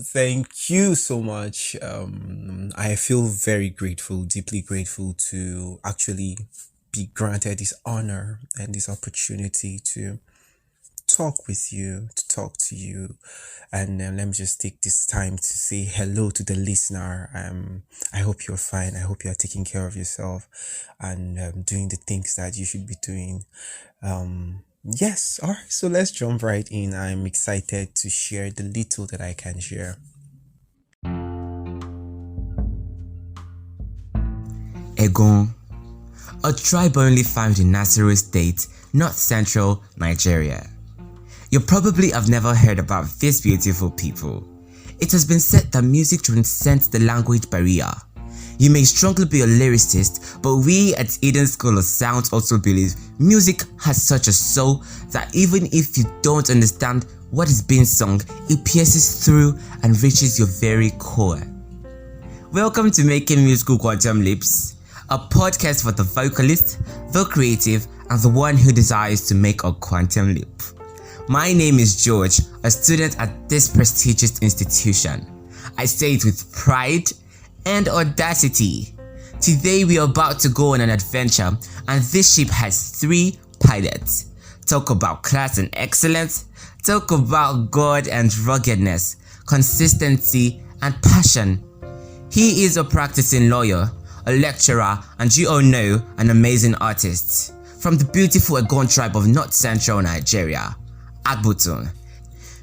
Thank you so much. I feel very grateful, deeply grateful to actually be granted this honor and this opportunity to talk with you, to talk to you. And let me just take this time to say hello to the listener. I hope you're fine. I hope you're taking care of yourself and doing the things that you should be doing. Yes, all right, so let's jump right in. I'm excited to share the little that I can share. Egon, a tribe only found in Nasarawa State, north central Nigeria. You probably have never heard about these beautiful people. It has been said that music transcends the language barrier. You may strongly be a lyricist, but we at Eden School of Sound also believe music has such a soul that even if you don't understand what is being sung, it pierces through and reaches your very core. Welcome to Making Musical Quantum Leaps, a podcast for the vocalist, the creative, and the one who desires to make a quantum leap. My name is George, a student at this prestigious institution. I say it with pride and audacity. Today we are about to go on an adventure, and this ship has 3 pilots. Talk about class and excellence, talk about God and ruggedness, consistency and passion. He is a practicing lawyer, a lecturer, and you all know, an amazing artist. From the beautiful Egon tribe of North Central Nigeria, Agbutun.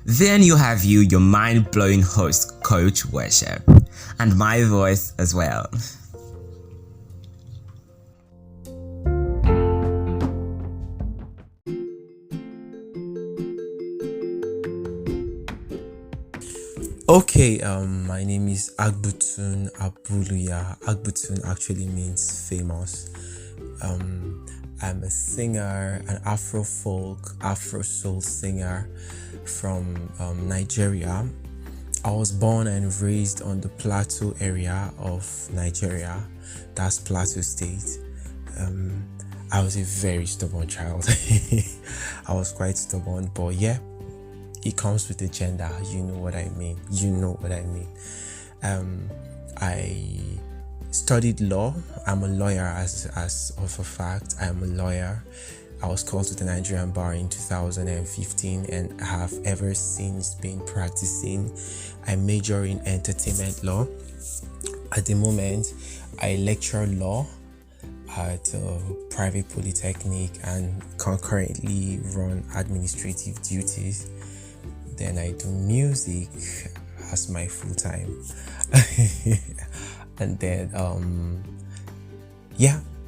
Then you have your mind-blowing host, Coach Worship, and my voice as well. Okay, my name is Agbutun Abuluya. Agbutun actually means famous. I'm a singer, an Afro folk, Afro soul singer from Nigeria. I was born and raised on the Plateau area of Nigeria. That's Plateau State. I was a very stubborn child. I was quite stubborn, but yeah, it comes with the gender. You know what I mean. I studied law. I'm a lawyer as of a fact. I'm a lawyer. I was called to the Nigerian bar in 2015 and have ever since been practicing. I major in entertainment law. At the moment, I lecture law at a private polytechnic and concurrently run administrative duties. Then I do music as my full time. And then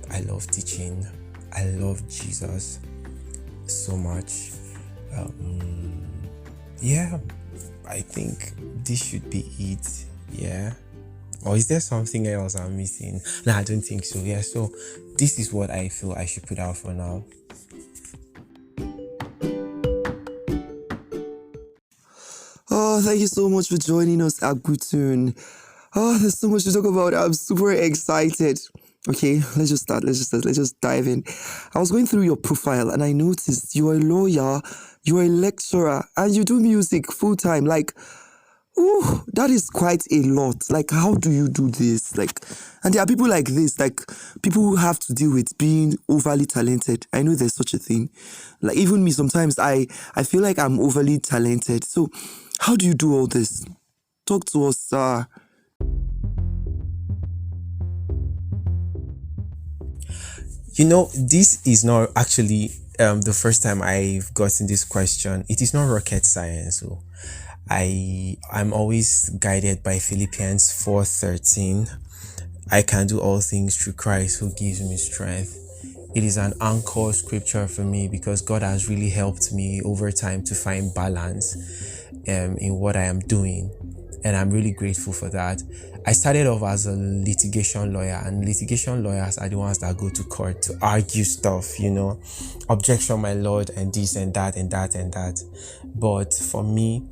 I love teaching. I love Jesus so much. I think this should be it. Yeah. Or is there something else I'm missing? No, I don't think so. Yeah, so this is what I feel I should put out for now. Oh, thank you so much for joining us, Agbutun. Oh, there's so much to talk about. I'm super excited. Okay, let's just start. Let's just dive in. I was going through your profile and I noticed you're a lawyer, you're a lecturer, and you do music full time. Like, ooh, that is quite a lot. Like, how do you do this? Like, and there are people like this, like people who have to deal with being overly talented. I know there's such a thing. Like, even me, sometimes I feel like I'm overly talented. So, how do you do all this? Talk to us, sir. You know, this is not actually the first time I've gotten this question. It is not rocket science. So I'm always guided by Philippians 4:13. I can do all things through Christ who gives me strength. It is an anchor scripture for me because God has really helped me over time to find balance in what I am doing. And I'm really grateful for that. I started off as a litigation lawyer, and litigation lawyers are the ones that go to court to argue stuff, objection, my lord, and this and that and that and that. But for me,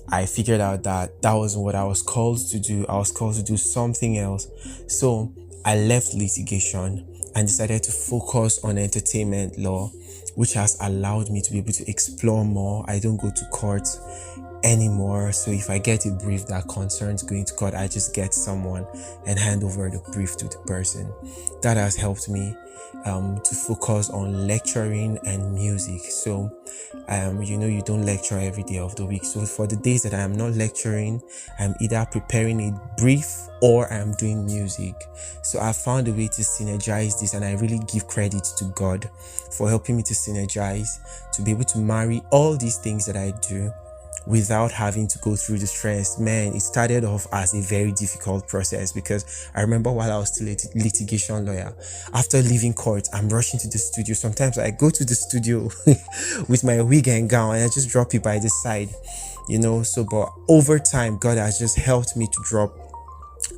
I figured out that that wasn't what I was called to do. I was called to do something else. So I left litigation and decided to focus on entertainment law, which has allowed me to be able to explore more. I don't go to court anymore. So if I get a brief that concerns going to court, I just get someone and hand over the brief to the person. That has helped me to focus on lecturing and music. So you don't lecture every day of the week. So for the days that I am not lecturing, I'm either preparing a brief or I'm doing music. So I found a way to synergize this, and I really give credit to God for helping me to synergize, to be able to marry all these things that I do without having to go through the stress. Man, it started off as a very difficult process, because I remember while I was still a litigation lawyer, after leaving court, I'm rushing to the studio. Sometimes I go to the studio with my wig and gown and I just drop it by the side, so but over time, God has just helped me to drop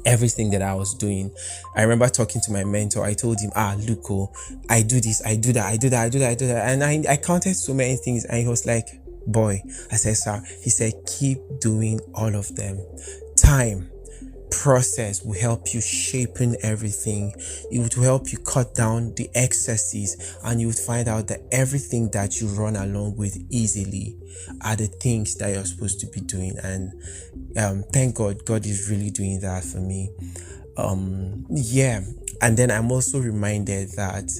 everything that I was doing. I remember talking to my mentor. I told him, look, I do this, I do that, I do that, I do that, I do that. And I counted so many things, and he was like, boy. I said, sir. He said, keep doing all of them. Time, process will help you shaping everything. It would help you cut down the excesses, and you would find out that everything that you run along with easily are the things that you're supposed to be doing. And thank God is really doing that for me. Yeah. And then I'm also reminded that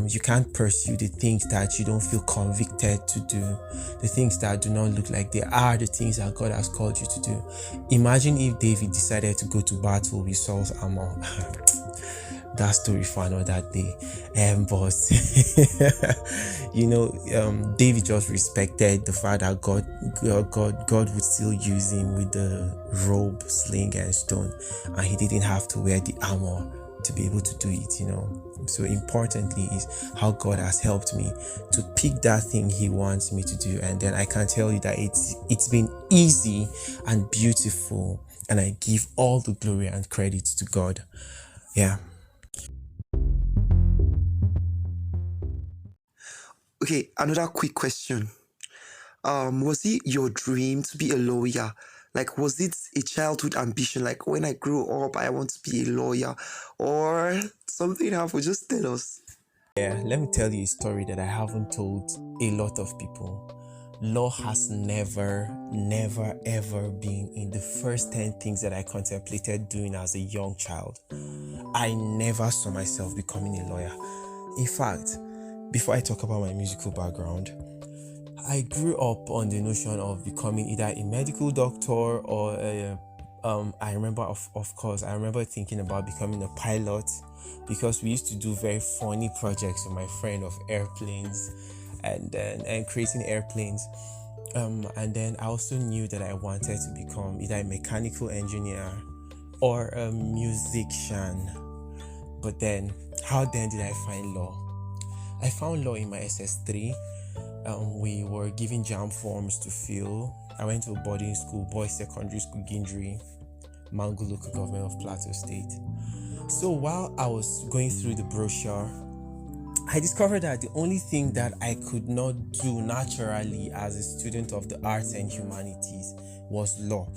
you can't pursue the things that you don't feel convicted to do, the things that do not look like they are the things that God has called you to do. Imagine if David decided to go to battle with Saul's armor. That story for another day. But David just respected the fact that God would still use him with the robe, sling, and stone, and he didn't have to wear the armor to be able to do it. So importantly is how God has helped me to pick that thing he wants me to do, and then I can tell you that it's been easy and beautiful, and I give all the glory and credit to God. Yeah. Okay, another quick question. Was it your dream to be a lawyer? Like, was it a childhood ambition? Like, when I grow up, I want to be a lawyer, or something happened? Just tell us. Yeah, let me tell you a story that I haven't told a lot of people. Law has never, ever been in the first 10 things that I contemplated doing as a young child. I never saw myself becoming a lawyer. In fact, before I talk about my musical background, I grew up on the notion of becoming either a medical doctor or I remember, of course, I remember thinking about becoming a pilot, because we used to do very funny projects with my friend of airplanes and creating airplanes. And then I also knew that I wanted to become either a mechanical engineer or a musician. But then, how then did I find law? I found law in my SS3. We were given jam forms to fill. I went to a boarding school, boys secondary school, Gindri, Mangu local government of Plateau State. So while I was going through the brochure, I discovered that the only thing that I could not do naturally as a student of the arts and humanities was law.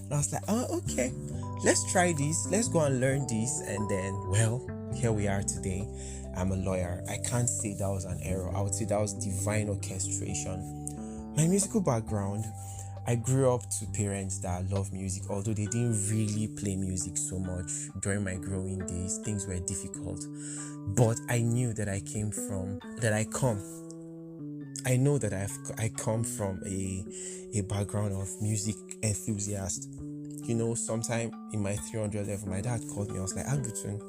And I was like, okay, let's try this. Let's go and learn this. And then, well, here we are today. I'm a lawyer. I can't say that was an error. I would say that was divine orchestration. My musical background, I grew up to parents that love music, although they didn't really play music so much during my growing days. Things were difficult. But I knew that I know that I come from a background of music enthusiast. Sometime in my 300 level, my dad called me. I was like, Agbutun,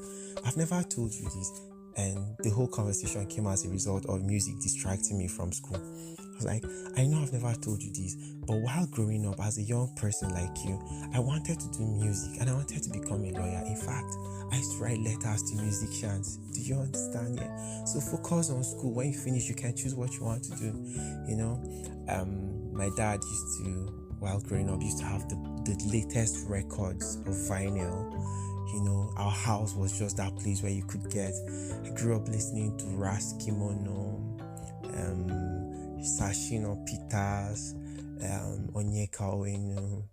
I've never told you this. And the whole conversation came as a result of music distracting me from school. I was like, I know I've never told you this, but while growing up as a young person like you, I wanted to do music and I wanted to become a lawyer. In fact, I used to write letters to musicians. Do you understand? Yeah. So focus on school. When you finish, you can choose what you want to do. My dad used to, while growing up, used to have the latest records of vinyl. Our house was just that place where you could get. I grew up listening to Ras Kimono, Sashino Peters, Onyeka Owenu,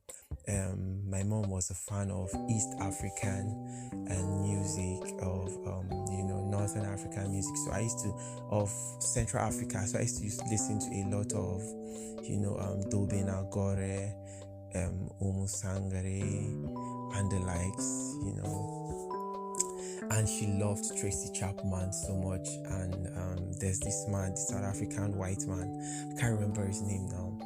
My mom was a fan of East African and music, of Northern African music. So I used to of Central Africa. So I used to listen to a lot of Dobe Nagore, Umu Sangare, and the likes. And she loved Tracy Chapman so much. And there's this man, the South African white man. I can't remember his name now.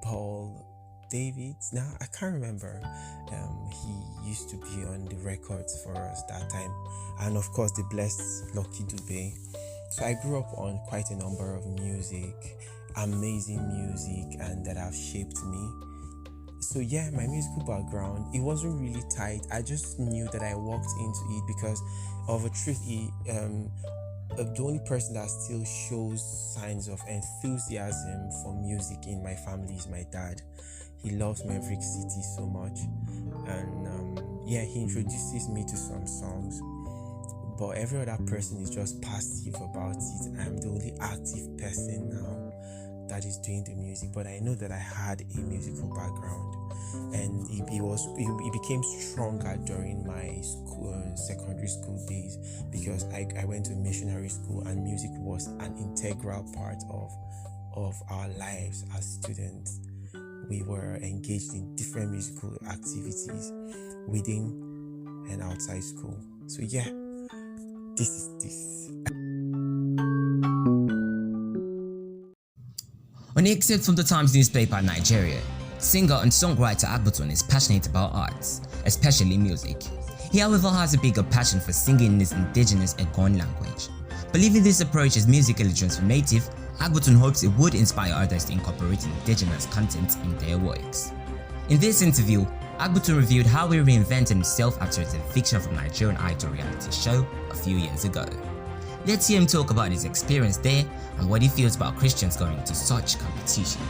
Paul David. Now I can't remember. He used to be on the records for us that time, and of course the blessed Lucky Dube. So I grew up on quite a number of music, amazing music, and that have shaped me. So yeah, my musical background, it wasn't really tight. I just knew that I walked into it because of a truth. The only person that still shows signs of enthusiasm for music in my family is my dad. He loves Maverick City so much, and he introduces me to some songs, but every other person is just passive about it. I'm the only active person now that is doing the music, but I know that I had a musical background, and it became stronger during my secondary school days, because I went to missionary school, and music was an integral part of our lives as students. We were engaged in different musical activities within and outside school. So yeah, this is this. On the excerpt from the Times newspaper in Nigeria, singer and songwriter Agbutun is passionate about arts, especially music. He, however, has a bigger passion for singing in his indigenous Egon language. Believing this approach is musically transformative, Agbutun hopes it would inspire others to incorporate indigenous content in their works. In this interview, Agbutun revealed how he reinvented himself after his eviction from Nigerian Idol reality show a few years ago. Let's hear him talk about his experience there and what he feels about Christians going into such competition.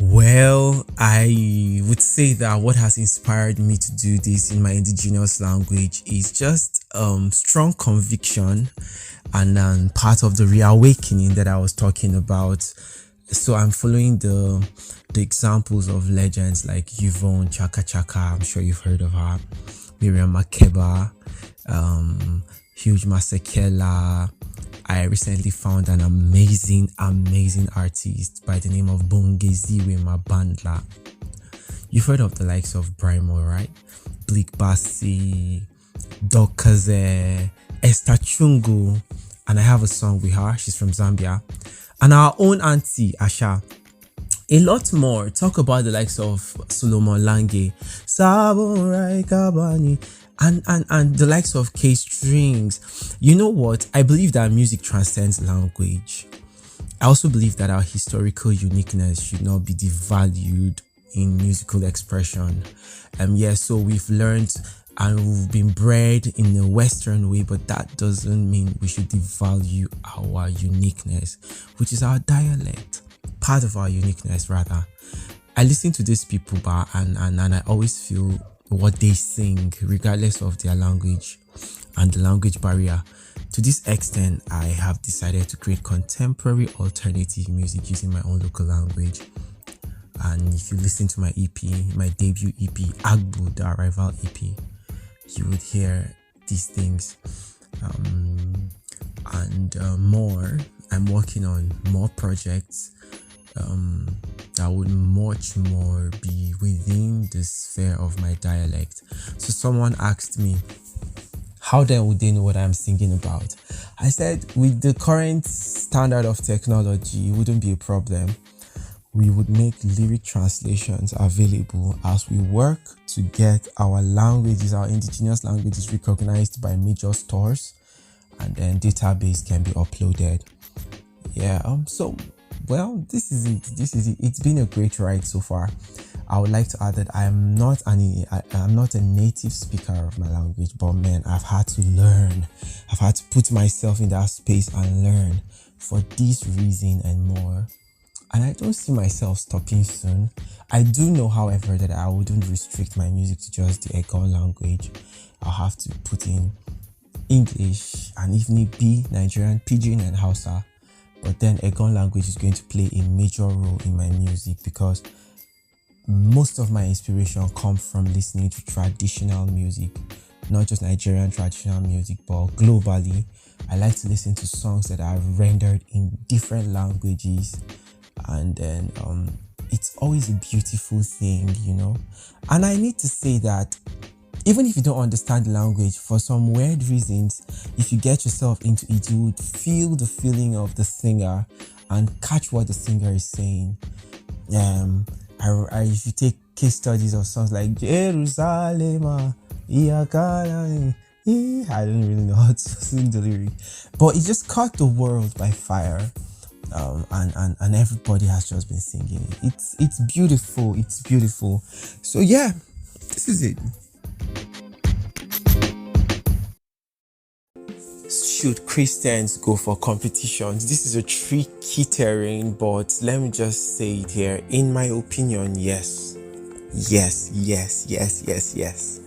Well, I would say that what has inspired me to do this in my indigenous language is just strong conviction and part of the reawakening that I was talking about. So I'm following the examples of legends like Yvonne Chaka Chaka. I'm sure you've heard of her. Miriam Makeba, Hugh Masekela. I recently found an amazing artist by the name of Bongeziwe Mabandla. You've heard of the likes of Brimo, right? Bleak Bassi, Dokaze, Esther Chungu, and I have a song with her. She's from Zambia. And our own auntie, Asha. A lot more. Talk about the likes of Solomon Lange, Saburai Kabani, and the likes of K Strings. You know what? I believe that music transcends language. I also believe that our historical uniqueness should not be devalued in musical expression. So we've learned and we've been bred in a Western way, but that doesn't mean we should devalue our uniqueness, which is our dialect, part of our uniqueness rather. I listen to these people and I always feel what they sing, regardless of their language and the language barrier. To this extent, I have decided to create contemporary alternative music using my own local language. And if you listen to my EP, my debut EP, Agbu, the Arrival EP, you would hear these things and more. I'm working on more projects that would much more be within the sphere of my dialect. So someone asked me, how then would they know what I'm singing about? I said, with the current standard of technology, it wouldn't be a problem. We would make lyric translations available as we work to get our languages, our indigenous languages, recognized by major stores, and then database can be uploaded. This is it. It's been a great ride so far. I would like to add that I'm not a native speaker of my language, but man, I've had to learn. I've had to put myself in that space and learn for this reason and more. And I don't see myself stopping soon. I do know, however, that I wouldn't restrict my music to just the Egon language. I'll have to put in English, and even be Nigerian, Pidgin, and Hausa. But then Egon language is going to play a major role in my music because most of my inspiration comes from listening to traditional music, not just Nigerian traditional music, but globally. I like to listen to songs that are rendered in different languages, and then it's always a beautiful thing, you know. And I need to say that even if you don't understand the language, for some weird reasons, if you get yourself into it, you would feel the feeling of the singer and catch what the singer is saying. If you take case studies of songs like Jerusalem, I don't really know how to sing the lyric, but it just caught the world by fire. And everybody has just been singing it. It's beautiful. It's beautiful. So yeah, this is it. Should Christians go for competitions? This is a tricky terrain, but let me just say it here. In my opinion, yes. Yes, yes, yes, yes, yes.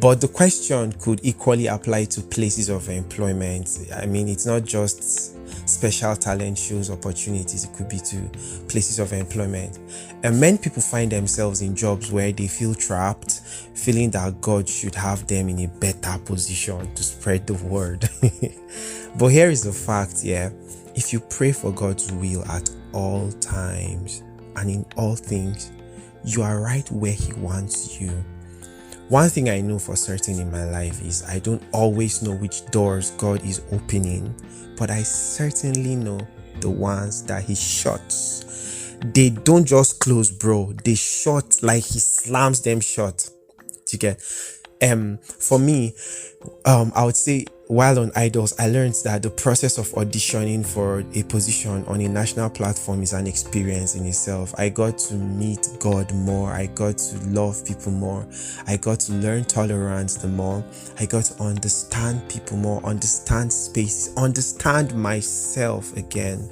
But the question could equally apply to places of employment. I mean, it's not just special talent shows opportunities, it could be to places of employment. And many people find themselves in jobs where they feel trapped, feeling that God should have them in a better position to spread the word. But here is the fact, yeah. If you pray for God's will at all times and in all things, you are right where He wants you. One thing I know for certain in my life is I don't always know which doors God is opening, but I certainly know the ones that He shuts. They don't just close, bro. They shut like He slams them shut. Do you get? For me, I would say while on Idols, I learned that the process of auditioning for a position on a national platform is an experience in itself. I got to meet God more. I got to love people more. I got to learn tolerance the more. I got to understand people more, understand space, understand myself again.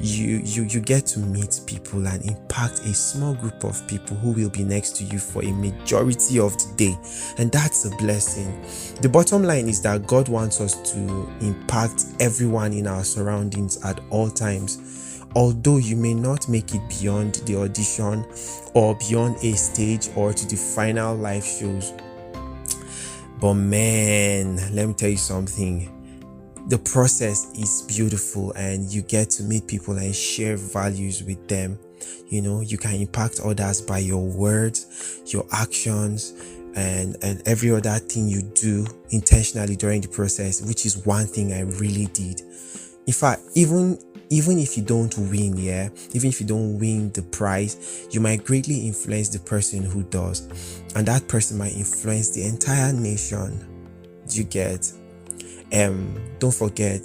You get to meet people and impact a small group of people who will be next to you for a majority of the day, and that's a blessing. The bottom line is that God wants us to impact everyone in our surroundings at all times. Although you may not make it beyond the audition or beyond a stage or to the final live shows, but man, let me tell you something. The process is beautiful and you get to meet people and share values with them. You know, you can impact others by your words, your actions, and every other thing you do intentionally during the process, which is one thing I really did. In fact, even if you don't win, even if you don't win the prize, you might greatly influence the person who does, and that person might influence the entire nation. You get? Don't forget,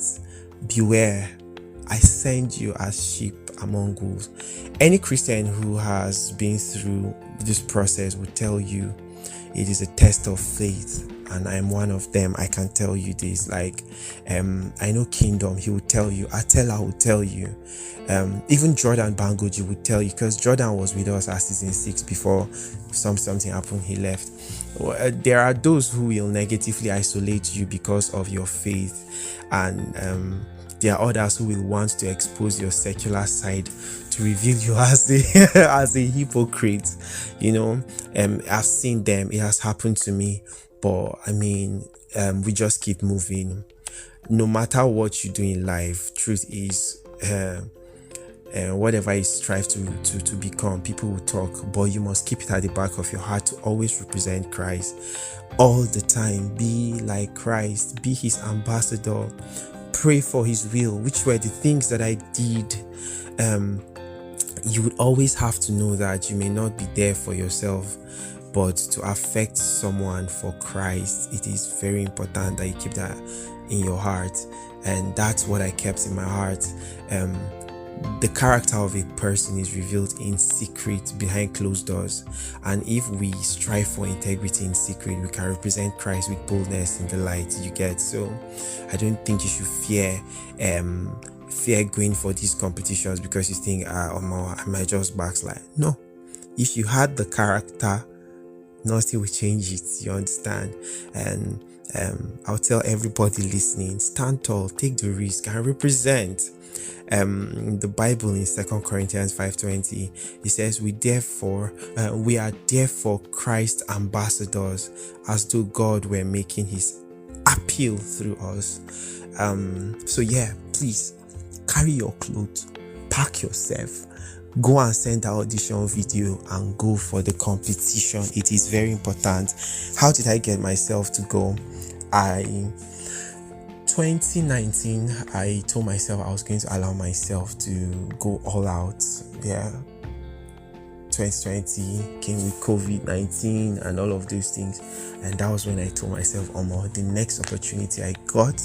beware, I send you as sheep among wolves. Any Christian who has been through this process will tell you it is a test of faith, and I'm one of them. I can tell you this. Like, I know Kingdom, he will tell you. Atela will tell you. Even Jordan Bangoji would tell you, because Jordan was with us at season 6 before something happened, he left. There are those who will negatively isolate you because of your faith, and there are others who will want to expose your secular side to reveal you as a as a hypocrite. You know, I've seen them. It has happened to me, but I mean, we just keep moving. No matter what you do in life, truth is, whatever you strive to become, people will talk, but you must keep it at the back of your heart to always represent Christ all the time. Be like Christ, be His ambassador, pray for His will, which were the things that I did. You would always have to know that you may not be there for yourself, but to affect someone for Christ, it is very important that you keep that in your heart. And that's what I kept in my heart. The character of a person is revealed in secret behind closed doors, and if we strive for integrity in secret, we can represent Christ with boldness in the light. You get? So I don't think you should fear going for these competitions because you think I might just backslide. No, if you had the character, nothing will change it. You understand? And I'll tell everybody listening, stand tall, take the risk, and represent. The Bible in 2 Corinthians 5:20, it says, we are therefore Christ ambassadors, as though God were making his appeal through us. So yeah, please carry your clothes, pack yourself, go and send the audition video and go for the competition. It is very important. How did I get myself to go? 2019, I told myself I was going to allow myself to go all out. Yeah. 2020 came with COVID-19 and all of those things, and that was when I told myself, the next opportunity I got,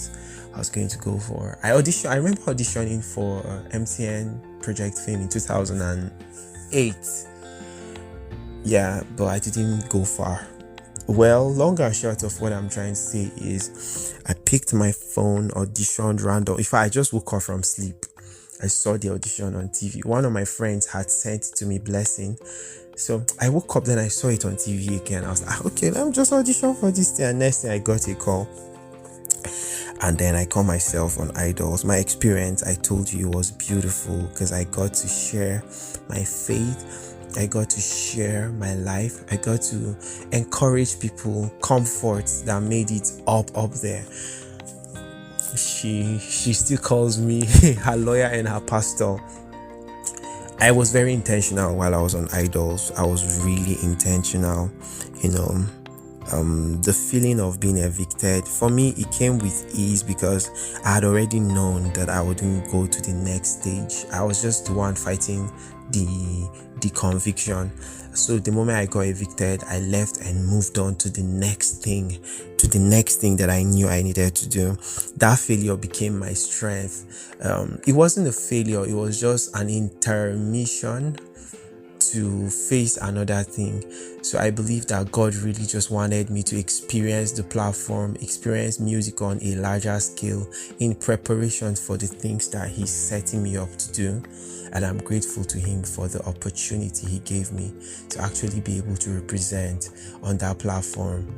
I was going to go for. I remember auditioning for MTN Project Fame in 2008. Yeah, but I didn't go far. Well, long and short of what I'm trying to say is, I picked my phone, auditioned random. In fact, I just woke up from sleep. I saw the audition on TV. One of my friends had sent it to me, blessing. So I woke up, then I saw it on TV again. I was like, okay, let me just audition for this thing. And next thing, I got a call. And then I called myself on Idols. My experience, I told you, was beautiful because I got to share my faith. I got to share my life. I got to encourage people, comfort that made it up there. She still calls me her lawyer and her pastor. I was very intentional while I was on Idols. I was really intentional, the feeling of being evicted, for me, it came with ease because I had already known that I wouldn't go to the next stage. I was just the one fighting the conviction. So the moment I got evicted, I left and moved on to the next thing that I knew I needed to do. That failure became my strength. It wasn't a failure, it was just an intermission to face another thing. So I believe that God really just wanted me to experience the platform, experience music on a larger scale in preparation for the things that he's setting me up to do. And I'm grateful to him for the opportunity he gave me to actually be able to represent on that platform.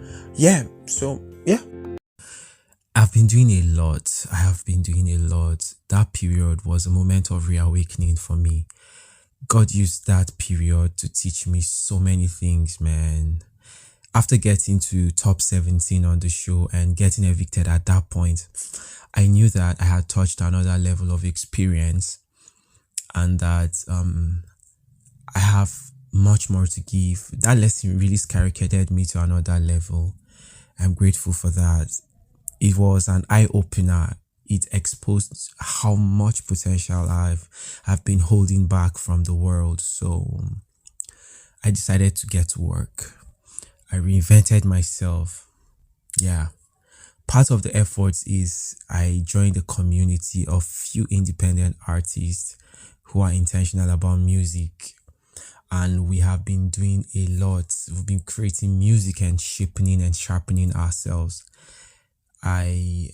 I've been doing a lot. I have been doing a lot. That period was a moment of reawakening for me. God used that period to teach me so many things, man. After getting to top 17 on the show and getting evicted at that point, I knew that I had touched another level of experience and that I have much more to give. That lesson really skyrocketed me to another level. I'm grateful for that. It was an eye-opener. It exposed how much potential I've been holding back from the world. So I decided to get to work. I reinvented myself. Yeah. Part of the efforts is I joined a community of few independent artists who are intentional about music. And we have been doing a lot. We've been creating music and shaping and sharpening ourselves. I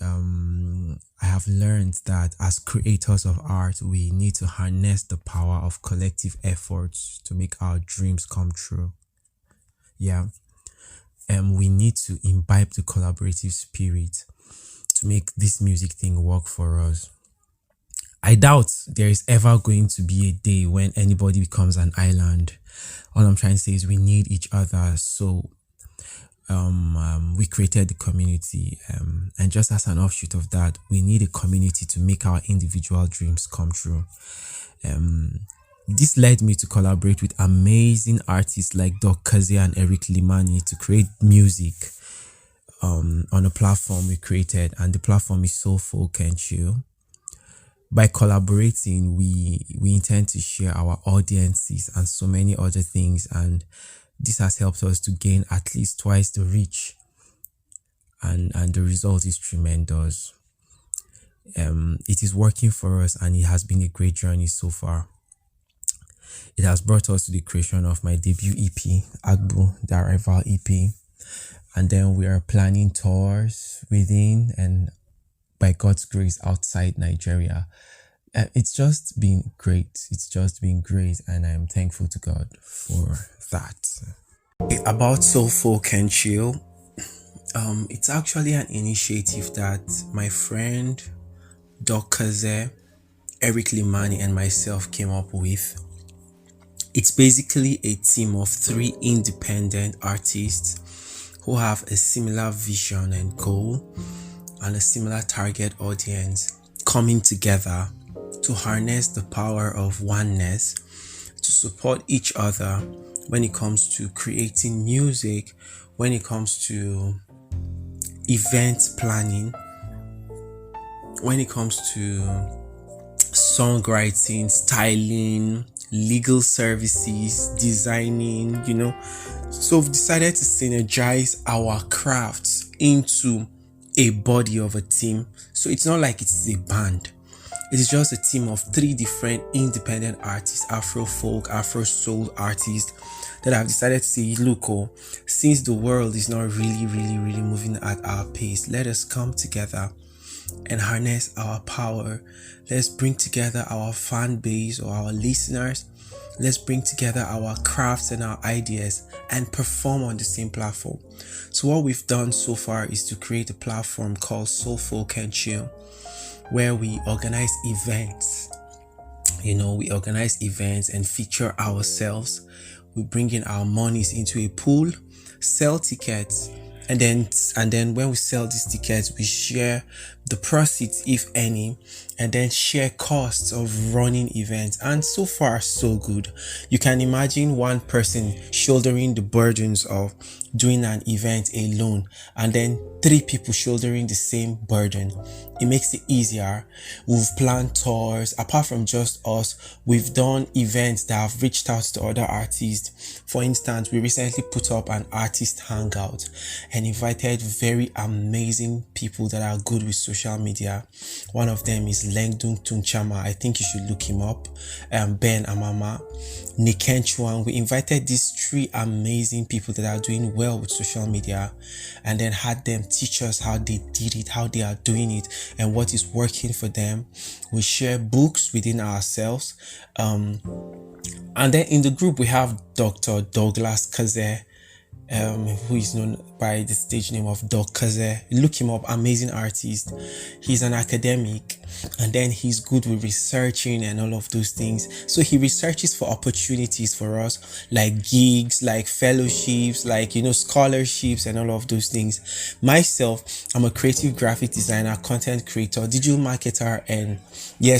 have learned that as creators of art, we need to harness the power of collective efforts to make our dreams come true. Yeah. We need to imbibe the collaborative spirit to make this music thing work for us. I doubt there is ever going to be a day when anybody becomes an island. All I'm trying to say is we need each other. So we created the community, and just as an offshoot of that, we need a community to make our individual dreams come true. This led me to collaborate with amazing artists like Doc Kazi and Eric Limani to create music on a platform we created, and the platform is So Folk and Chill. By collaborating, we intend to share our audiences and so many other things, and this has helped us to gain at least twice the reach, and the result is tremendous. It is working for us, and it has been a great journey so far. It has brought us to the creation of my debut EP, Agbutun, the Arrival EP, and then we are planning tours within and by God's grace outside Nigeria. It's just been great. It's just been great, and I'm thankful to God for that. About So Folk and Chill, It's actually an initiative that my friend Doc Kaze, Eric Limani, and myself came up with. It's basically a team of three independent artists who have a similar vision and goal and a similar target audience coming together to harness the power of oneness to support each other when it comes to creating music, when it comes to event planning, when it comes to songwriting, styling, legal services, designing, So we've decided to synergize our crafts into a body of a team. So it's not like it's a band. It is just a team of three different independent artists, Afro folk, Afro soul artists that have decided to say, look, since the world is not really moving at our pace, let us come together and harness our power. Let's bring together our fan base or our listeners. Let's bring together our crafts and our ideas and perform on the same platform. So what we've done so far is to create a platform called Soul Folk and Chill, where we organize events. We organize events and feature ourselves. We bring in our monies into a pool, sell tickets, and then when we sell these tickets, we share the proceeds, if any, and then share costs of running events. And so far, so good. You can imagine one person shouldering the burdens of doing an event alone, and then three people shouldering the same burden. It makes it easier. We've planned tours. Apart from just us, we've done events that have reached out to other artists. For instance, we recently put up an artist hangout and invited very amazing people that are good with social media. One of them is Lengdun Tunchama. I think you should look him up. Ben Amama, Niken Chuan. We invited these three amazing people that are doing well with social media, and then had them teach us how they did it, how they are doing it, and what is working for them. We share books within ourselves. And then in the group we have Dr. Douglas Kaze, who is known by the stage name of Doc Kaze. Look him up, amazing artist. He's an academic, and then he's good with researching and all of those things. So he researches for opportunities for us, like gigs, like fellowships, like scholarships and all of those things. Myself, I'm a creative graphic designer, content creator, digital marketer, and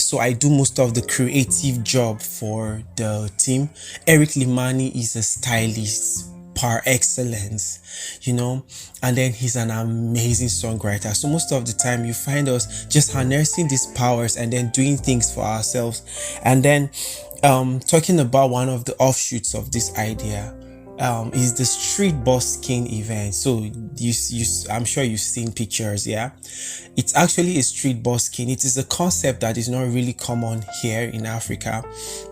so I do most of the creative job for the team. Eric Limani is a stylist par excellence, and then he's an amazing songwriter. So most of the time you find us just harnessing these powers and then doing things for ourselves. And then talking about one of the offshoots of this idea is the street busking event. So I'm sure you've seen pictures. It's actually a street busking. It is a concept that is not really common here in Africa,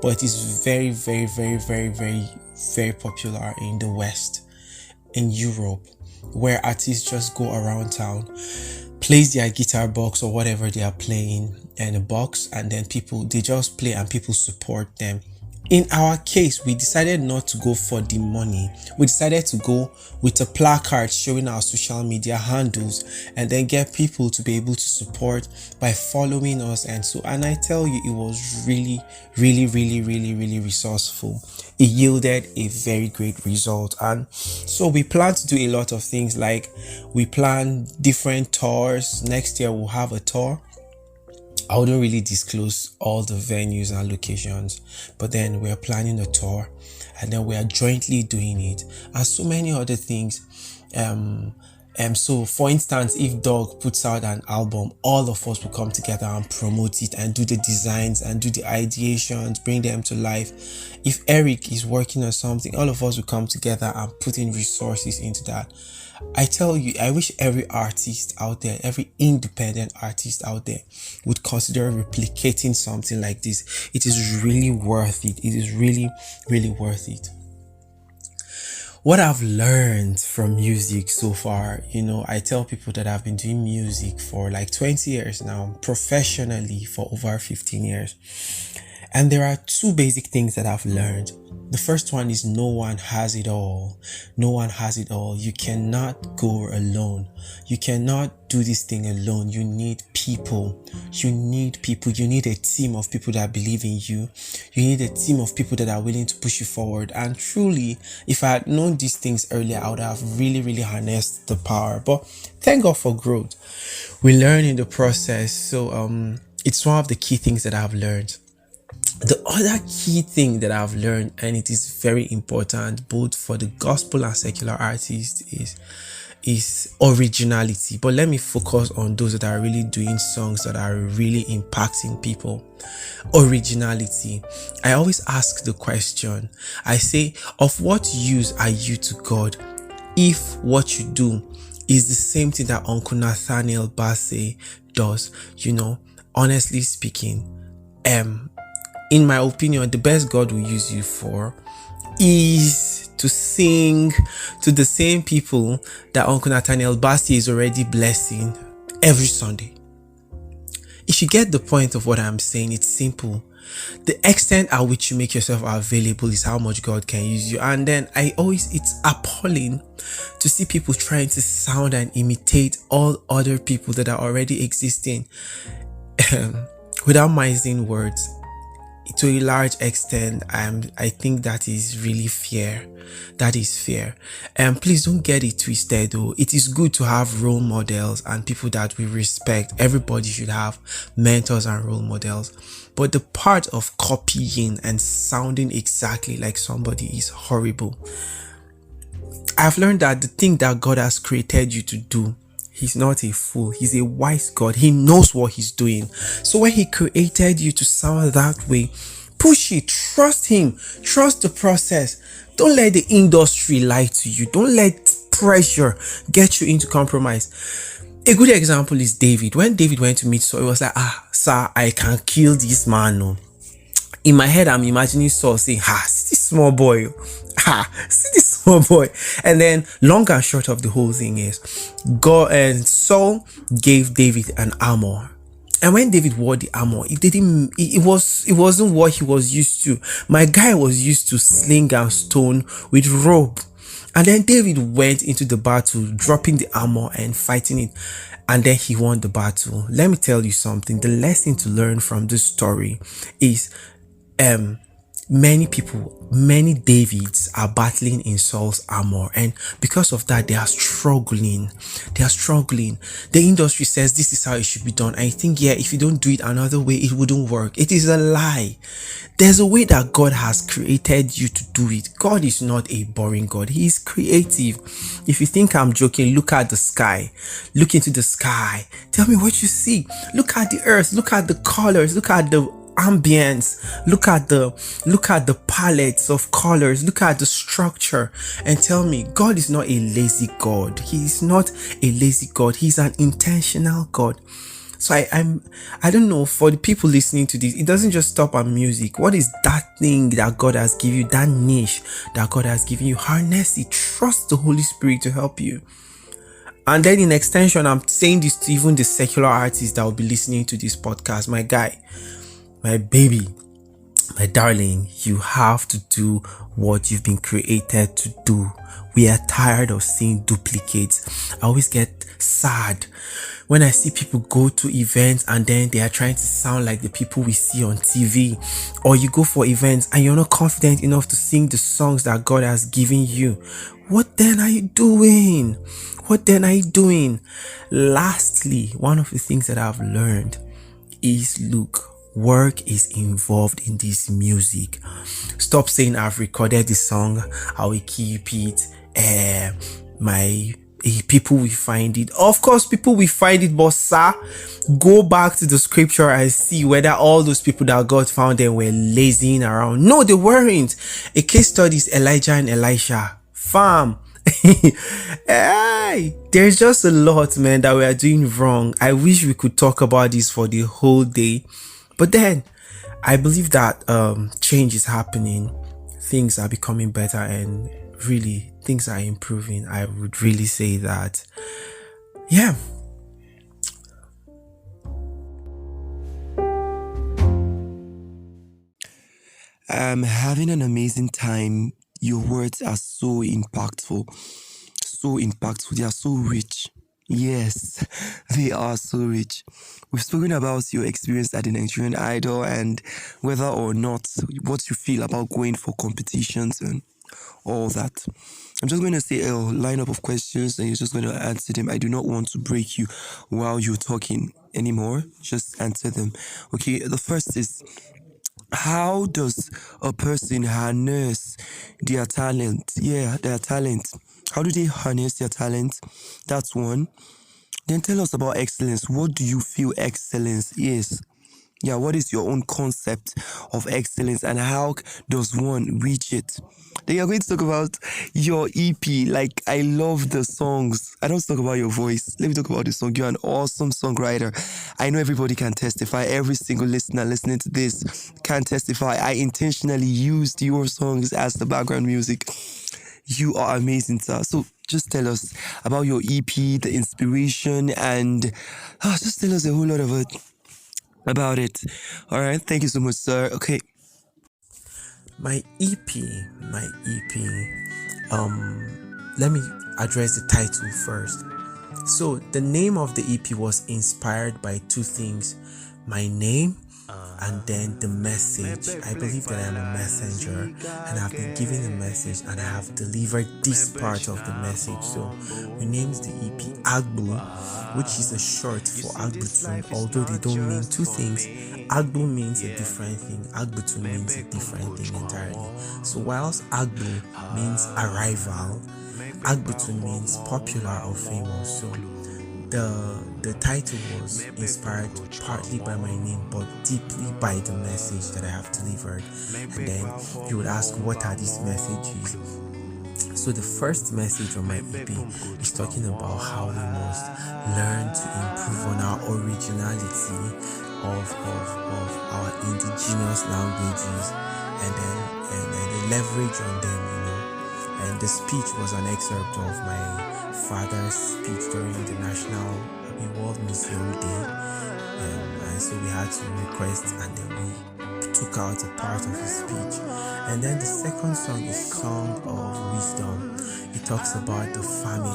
but it is very, very, very, very, very, very popular in the West, in Europe, where artists just go around town, place their guitar box or whatever they are playing in a box, and then they just play and people support them. In our case, we decided not to go for the money. We decided to go with a placard showing our social media handles and then get people to be able to support by following us. And I tell you, it was really, really, really, really, really resourceful. It yielded a very great result. And so we plan to do a lot of things, like we plan different tours. Next year, we'll have a tour. I wouldn't really disclose all the venues and locations, but then we're planning a tour, and then we are jointly doing it, and so many other things. So for instance, if Dog puts out an album, all of us will come together and promote it and do the designs and do the ideations, bring them to life. If Eric is working on something, all of us will come together and put in resources into that. I tell you, I wish every artist out there, every independent artist out there would consider replicating something like this. It is really worth it. It is really, really worth it. What I've learned from music so far, I tell people that I've been doing music for like 20 years now, professionally for over 15 years. And there are two basic things that I've learned. The first one is no one has it all. No one has it all. You cannot go alone. You cannot do this thing alone. You need people. You need people. You need a team of people that believe in you. You need a team of people that are willing to push you forward. And truly, if I had known these things earlier, I would have really, really harnessed the power. But thank God for growth. We learn in the process. So it's one of the key things that I've learned. The other key thing that I've learned, and it is very important both for the gospel and secular artists, is originality. But let me focus on those that are really doing songs that are really impacting people. Originality. I always ask the question, I say, of what use are you to God if what you do is the same thing that Uncle Nathaniel Bassey does? Honestly speaking, in my opinion, the best God will use you for is to sing to the same people that Uncle Nathaniel Bassey is already blessing every Sunday. If you get the point of what I'm saying, it's simple. The extent at which you make yourself available is how much God can use you. And then it's appalling to see people trying to sound and imitate all other people that are already existing. Without mincing words, to a large extent, I think that is really fair. That is fair. And please don't get it twisted though. It is good to have role models and people that we respect. Everybody should have mentors and role models. But the part of copying and sounding exactly like somebody is horrible. I've learned that the thing that God has created you to do, He's not a fool. He's a wise God. He knows what He's doing. So when He created you to sound that way, push it. Trust Him. Trust the process. Don't let the industry lie to you. Don't let pressure get you into compromise. A good example is David. When David went to meet Saul, it was like, sir, I can kill this man. No. In my head, I'm imagining Saul saying, see this small boy. See this small boy. And then long and short of the whole thing is, God and Saul gave David an armor. And when David wore the armor, it wasn't what he was used to. My guy was used to sling and stone with rope. And then David went into the battle, dropping the armor and fighting it. And then he won the battle. Let me tell you something. The lesson to learn from this story is many Davids are battling in Saul's armor, and because of that they are struggling. The industry says this is how it should be done. I think if you don't do it another way, it wouldn't work. It is a lie. There's a way that God has created you to do it. God is not a boring God. He is creative. If you think I'm joking, look at the sky. Look into the sky. Tell me what you see. Look at the earth. Look at the colors. Look at the ambience. Look at the palettes of colors. Look at the structure and tell me God is not a lazy God. He is not a lazy God. He's an intentional God. So I don't know, for the people listening to this, it doesn't just stop at music. What is that thing that God has given you, that niche that God has given you? Harness it. Trust the Holy Spirit to help you. And then in extension, I'm saying this to even the secular artists that will be listening to this podcast. My guy, my baby, my darling, you have to do what you've been created to do. We are tired of seeing duplicates. I always get sad when I see people go to events and then they are trying to sound like the people we see on TV. Or you go for events and you're not confident enough to sing the songs that God has given you. What then are you doing? Lastly, one of the things that I've learned is, look, work is involved in this music. Stop saying I've recorded the song, I will keep it, people will find it. Of course people will find it, but sir, go back to the scripture and see whether all those people that God found them were lazying around. No, they weren't. A case study is Elijah and Elisha. Fam. Hey, there's just a lot, man, that we are doing wrong. I wish we could talk about this for the whole day. But then I believe that change is happening. Things are becoming better and really things are improving. I would really say that. Yeah. I'm having an amazing time. Your words are so impactful. So impactful. They are so rich. Yes, they are so rich. We've spoken about your experience at the Nigerian Idol and whether or not what you feel about going for competitions and all that. I'm just going to say a lineup of questions and you're just going to answer them. I do not want to break you while you're talking anymore. Just answer them. Okay, the first is, how does a person harness their talent? Yeah, their talent. How do they harness their talent? That's one. Then tell us about excellence. What do you feel excellence is? Yeah, what is your own concept of excellence and how does one reach it? Then you're going to talk about your EP. Like, I love the songs. I don't talk about your voice. Let me talk about the song. You're an awesome songwriter. I know everybody can testify. Every single listener listening to this can testify. I intentionally used your songs as the background music. You are amazing, sir. So just tell us about your EP, the inspiration, and just tell us a whole lot of it about it. All right, thank you so much, sir. Okay. My EP, my EP. Let me address the title first. So the name of the EP was inspired by two things: my name and then the message. I believe that I am a messenger and I've been given a message and I have delivered this part of the message. So we named the EP Agbutun, which is a short for Agbutun, although they don't mean two things. Agbu means a different thing, Agbutun means a different thing entirely. So whilst Agbu means arrival, Agbutun means popular or famous. So the title was inspired partly by my name but deeply by the message that I have delivered. And then you would ask, what are these messages? So the first message on my EP is talking about how we must learn to improve on our originality of our indigenous languages and then leverage on them, And the speech was an excerpt of my father's speech during the World Museum Day. And so we had to request and then we took out a part of his speech. And then the second song is Song of Wisdom. It talks about the family,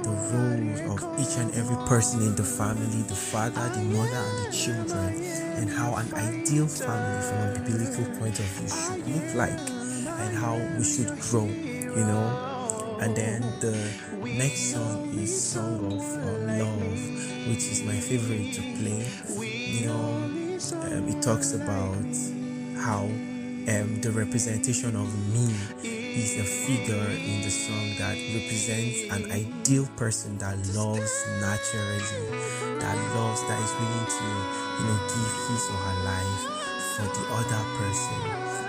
the roles of each and every person in the family, the father, the mother, and the children, and how an ideal family from a biblical point of view should look like, and how we should grow, And then the next song is Song of Love, which is my favorite to play. It talks about how the representation of me is a figure in the song that represents an ideal person that loves naturally, that is willing to, give his or her life for the other person.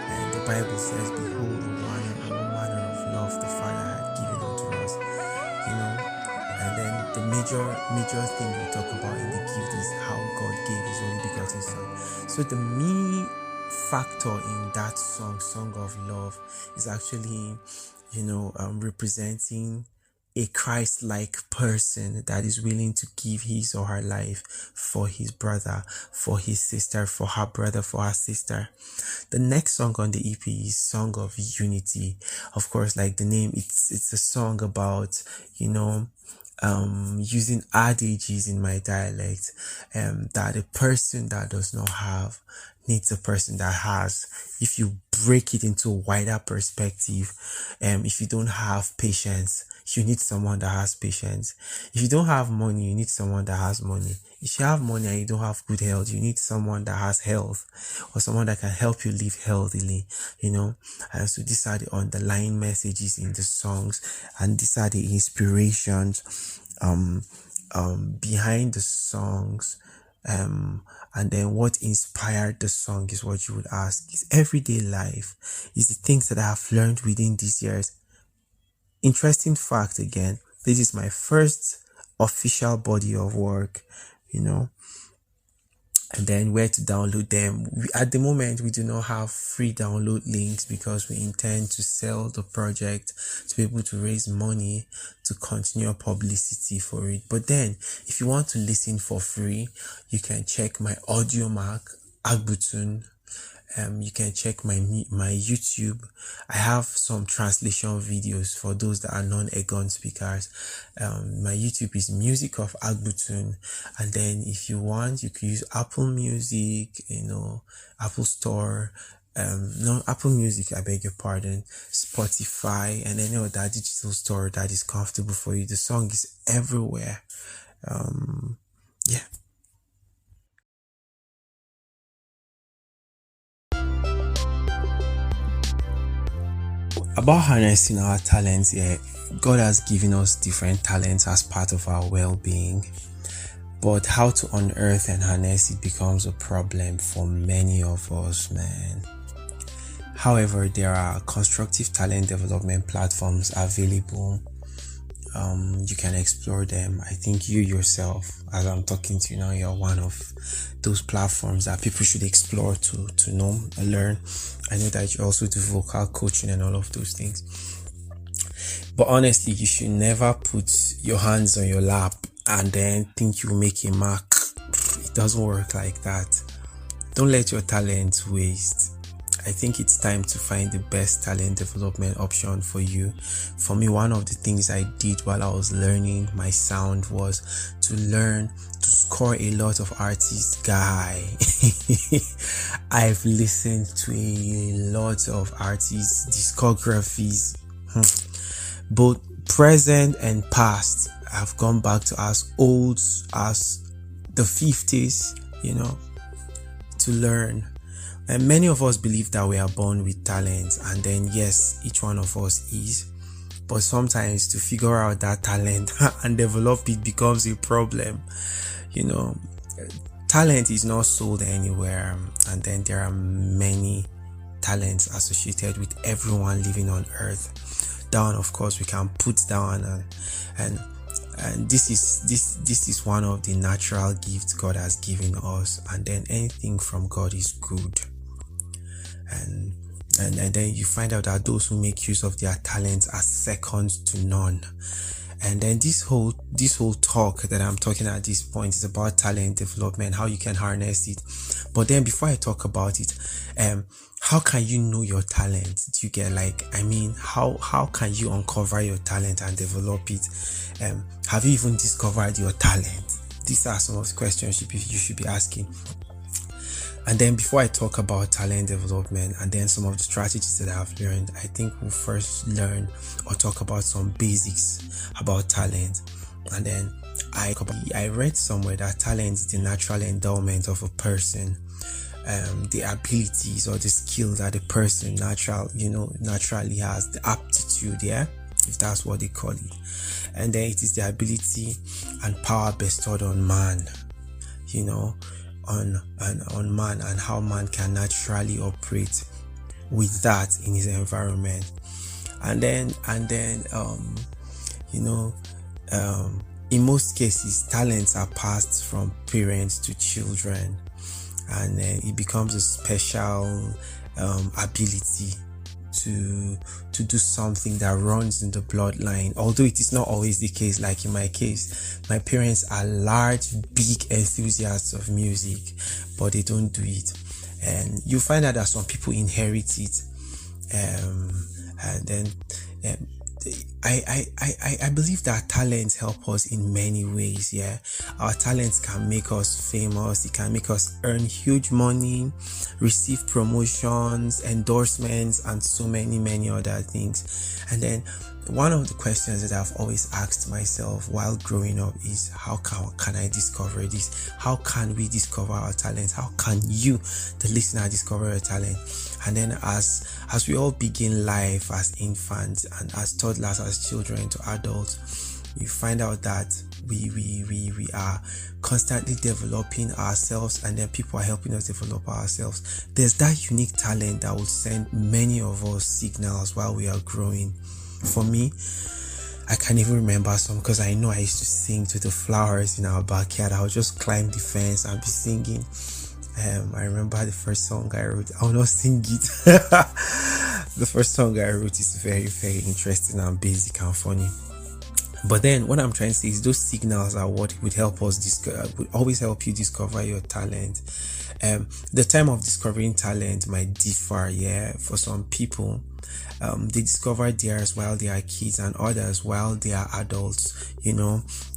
And the Bible says, behold, what manner of love the Father had given unto us, And then the major thing we talk about in the gift is how God gave his only begotten son. So the me factor in that Song of Love, is actually, representing a Christ-like person that is willing to give his or her life for his brother, for his sister, for her brother, for her sister. The next song on the EP is Song of Unity. Of course, like the name, it's a song about, using adages in my dialect, that a person that does not have needs a person that has. If you break it into a wider perspective, if you don't have patience, you need someone that has patience. If you don't have money, you need someone that has money. If you have money and you don't have good health, you need someone that has health, or someone that can help you live healthily, And so these are the underlying messages in the songs, and these are the inspirations behind the songs. And then what inspired the song is what you would ask. Is everyday life, is the things that I have learned within these years. Interesting fact again, this is my first official body of work, and then where to download them. At the moment, we do not have free download links because we intend to sell the project to be able to raise money to continue publicity for it. But then, if you want to listen for free, you can check my audio mark, Agbutun, You can check my YouTube. I have some translation videos for those that are non-Egon speakers. My YouTube is Music of Agbutun, and then if you want, you can use Apple Music, Apple Store, no, Apple Music, I beg your pardon, Spotify, and any other digital store that is comfortable for you. The song is everywhere. Yeah. About harnessing our talents, yeah, God has given us different talents as part of our well-being, but how to unearth and harness it becomes a problem for many of us, man. However, there are constructive talent development platforms available. You can explore them. I think you yourself, as I'm talking to you now, you're one of those platforms that people should explore to know and learn. I know that you also do vocal coaching and all of those things. But honestly, you should never put your hands on your lap and then think you make a mark. It doesn't work like that. Don't let your talent waste. I think it's time to find the best talent development option for you. For me, one of the things I did while I was learning my sound was to learn to score a lot of artists. Guy, I've listened to a lot of artists' discographies, both present and past. I've gone back to as old as the 50s, to learn. And many of us believe that we are born with talent, and then yes, each one of us is, but sometimes to figure out that talent and develop it becomes a problem. Talent is not sold anywhere, and then there are many talents associated with everyone living on earth. Down, of course, we can put down and this is one of the natural gifts God has given us, and then anything from God is good. And then you find out that those who make use of their talents are second to none. And then this whole talk that I'm talking at this point is about talent development, how you can harness it. But then before I talk about it, how can you know your talent? Do you get how can you uncover your talent and develop it? Have you even discovered your talent? These are some of the questions you should be asking. And then before I talk about talent development and then some of the strategies that I've learned, I think we'll first learn or talk about some basics about talent. And then I read somewhere that talent is the natural endowment of a person, the abilities or the skill that a person naturally has, the aptitude, if that's what they call it. And then it is the ability and power bestowed on man, on man, and how man can naturally operate with that in his environment. And then in most cases, talents are passed from parents to children, and then it becomes a special ability to do something that runs in the bloodline. Although it is not always the case. Like in my case, my parents are large, big enthusiasts of music, but they don't do it. And you find out that some people inherit it, and then I believe that talents help us in many ways. Yeah, our talents can make us famous. It can make us earn huge money, receive promotions, endorsements, and so many other things. And then one of the questions that I've always asked myself while growing up is, how can I discover this? How can we discover our talents? How can you, the listener, discover your talent? And then as we all begin life as infants and as toddlers, as children to adults, you find out that we are constantly developing ourselves, and then people are helping us develop ourselves. There's that unique talent that will send many of us signals while we are growing. For me, I can't even remember some, because I know I used to sing to the flowers in our backyard. I would just climb the fence and be singing. I remember the first song I wrote. I will not sing it. The first song I wrote is very, very interesting and basic and funny. But then what I'm trying to say is those signals are what would help us would always help you discover your talent. The time of discovering talent might differ. Yeah, for some people, they discover theirs while they are kids, and others while they are adults,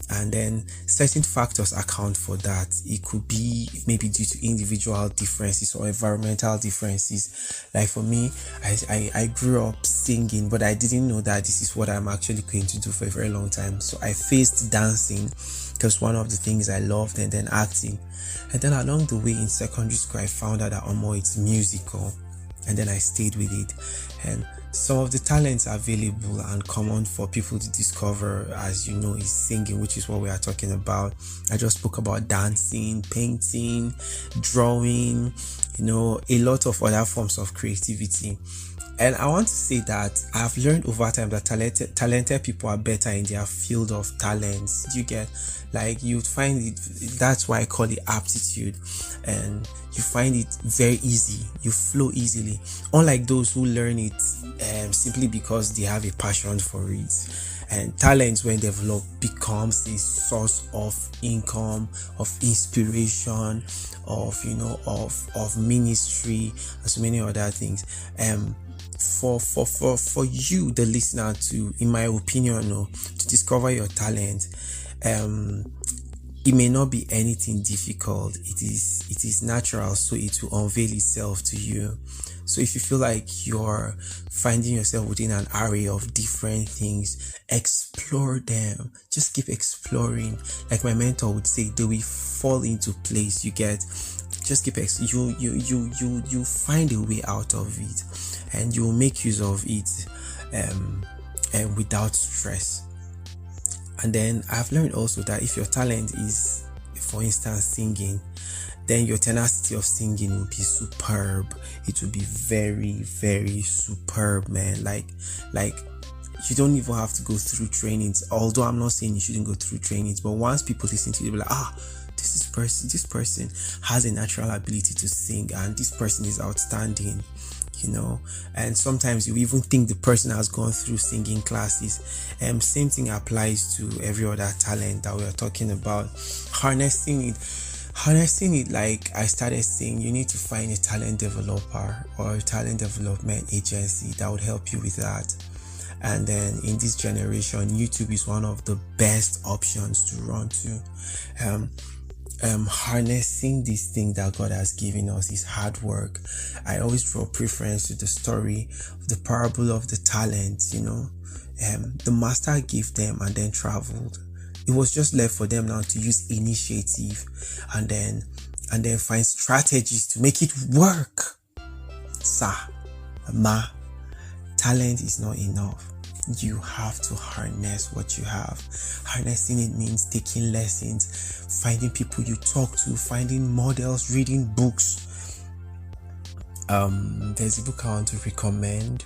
and then certain factors account for that. It could be maybe due to individual differences or environmental differences. Like for me, I grew up singing, but I didn't know that this is what I'm actually going to do for a very long time. So I faced dancing because one of the things I loved, and then acting. And then along the way in secondary school, I found out that it's musical, and then I stayed with it. And some of the talents available and common for people to discover, as you know, is singing, which is what we are talking about. I just spoke about dancing, painting, drawing, a lot of other forms of creativity. And I want to say that I've learned over time that talented people are better in their field of talents. You get, like, you find it, that's why I call it aptitude, and you find it very easy. You flow easily, unlike those who learn it simply because they have a passion for it. And talents, when developed, becomes a source of income, of inspiration, of ministry, and so many other things. For you, the listener, to, in my opinion, to discover your talent, it may not be anything difficult. It is natural, so it will unveil itself to you. So if you feel like you're finding yourself within an array of different things, explore them. Just keep exploring. Like my mentor would say, they will fall into place. You get, just keep you find a way out of it, and you will make use of it without stress. And then I've learned also that if your talent is, for instance, singing, then your tenacity of singing will be superb. It will be very, very superb, man. Like you don't even have to go through trainings. Although I'm not saying you shouldn't go through trainings, but once people listen to you, they'll be like, this person has a natural ability to sing, and this person is outstanding. And sometimes you even think the person has gone through singing classes. Same thing applies to every other talent that we are talking about. Harnessing it, like I started saying, you need to find a talent developer or a talent development agency that would help you with that. And then in this generation, YouTube is one of the best options to run to. Harnessing this thing that God has given us is hard work. I always draw preference to the story of the parable of the talents. The master gave them and then traveled. It was just left for them now to use initiative and then find strategies to make it work. Talent is not enough. You have to harness what you have. Harnessing it means taking lessons, finding people you talk to, finding models, reading books. There's a book I want to recommend.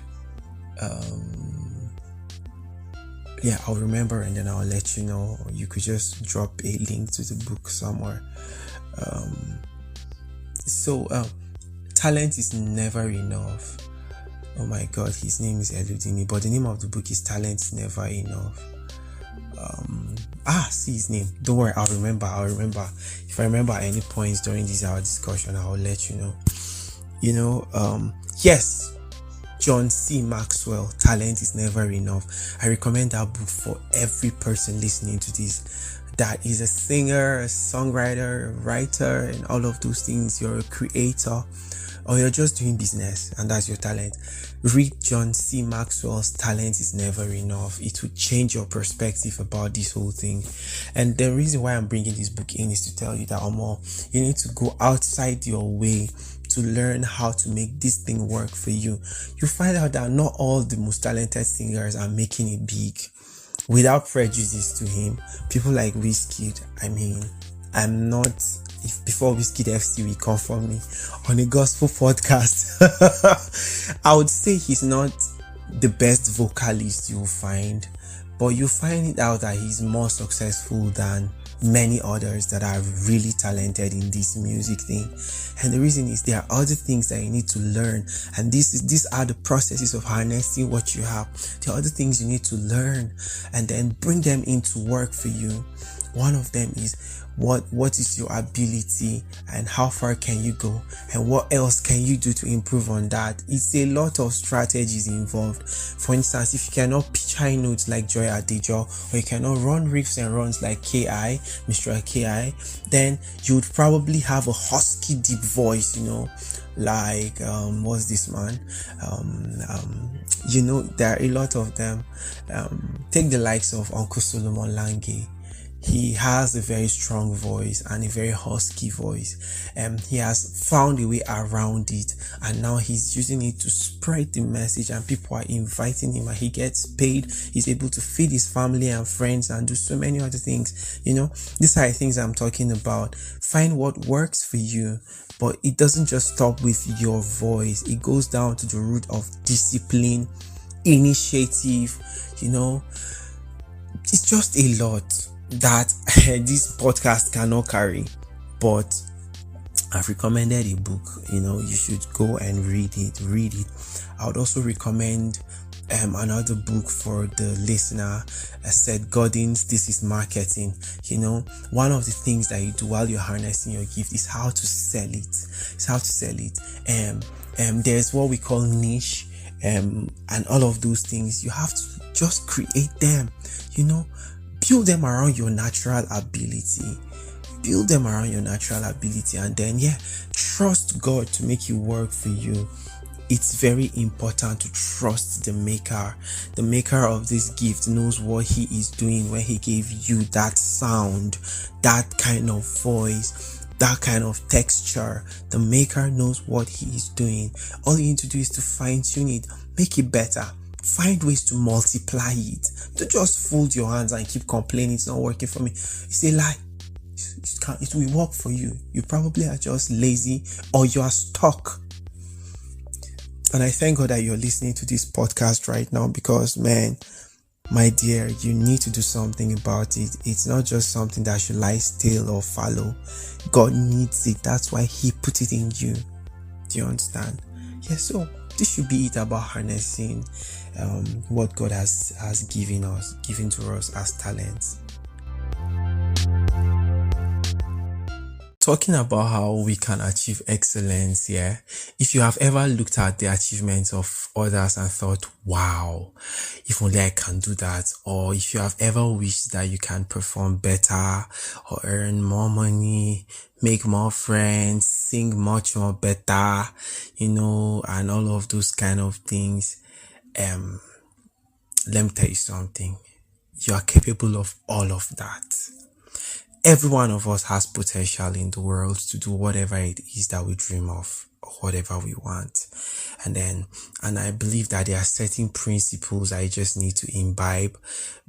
I'll remember and then I'll let you know. You could just drop a link to the book somewhere. Talent is never enough. Oh my God, his name is eluding me, but the name of the book is Talent is Never Enough. See his name. Don't worry, I'll remember. If I remember at any points during this hour discussion, I'll let you know. Yes, John C. Maxwell, Talent is Never Enough. I recommend that book for every person listening to this that is a singer, a songwriter, a writer, and all of those things. You're a creator, or you're just doing business and that's your talent. Read John C. Maxwell's Talent is Never Enough. It will change your perspective about this whole thing. And the reason why I'm bringing this book in is to tell you that you need to go outside your way to learn how to make this thing work for you. You find out that not all the most talented singers are making it big. Without prejudice to him, people like Wizkid, I'm not, if before Wizkid FC will come for me on a gospel podcast, I would say he's not the best vocalist you'll find, but you find it out that he's more successful than many others that are really talented in this music thing. And the reason is there are other things that you need to learn, and these are the processes of harnessing what you have. There are other things you need to learn and then bring them into work for you. One of them is what is your ability and how far can you go, and what else can you do to improve on that. It's a lot of strategies involved. For instance, if you cannot pitch high notes like Joy Adejo, or you cannot run riffs and runs like Mr. Ki, then you would probably have a husky deep voice, like what's this man, there are a lot of them. Take the likes of Uncle Solomon Lange. He has a very strong voice and a very husky voice. He has found a way around it, and now he's using it to spread the message, and people are inviting him, and he gets paid. He's able to feed his family and friends and do so many other things. These are the things I'm talking about. Find what works for you, but it doesn't just stop with your voice. It goes down to the root of discipline, initiative. It's just a lot that this podcast cannot carry, but I've recommended a book. You should go and read it. I would also recommend another book for the listener. I said Godin's This Is Marketing. One of the things that you do while you're harnessing your gift is how to sell it. There's what we call niche, and all of those things. You have to just create them. Build them around your natural ability. And then trust God to make it work for you. It's very important to trust the maker. The maker of this gift knows what he is doing when he gave you that sound, that kind of voice, that kind of texture. The maker knows what he is doing. All you need to do is to fine tune it, make it better. Find ways to multiply it. Don't just fold your hands and keep complaining it's not working for me. It's a lie. It will work for you. You probably are just lazy, or you are stuck. And I thank God that you're listening to this podcast right now, because, man, my dear, you need to do something about it. It's not just something that should lie still or fallow. God needs it. That's why he put it in you. Do you understand? So this should be it about harnessing what God has given to us as talents. Talking about how we can achieve excellence, if you have ever looked at the achievements of others and thought, wow, if only I can do that, or if you have ever wished that you can perform better or earn more money, make more friends, sing much more better, and all of those kind of things, let me tell you something. You are capable of all of that. Every one of us has potential in the world to do whatever it is that we dream of, or whatever we want. And I believe that there are certain principles I just need to imbibe,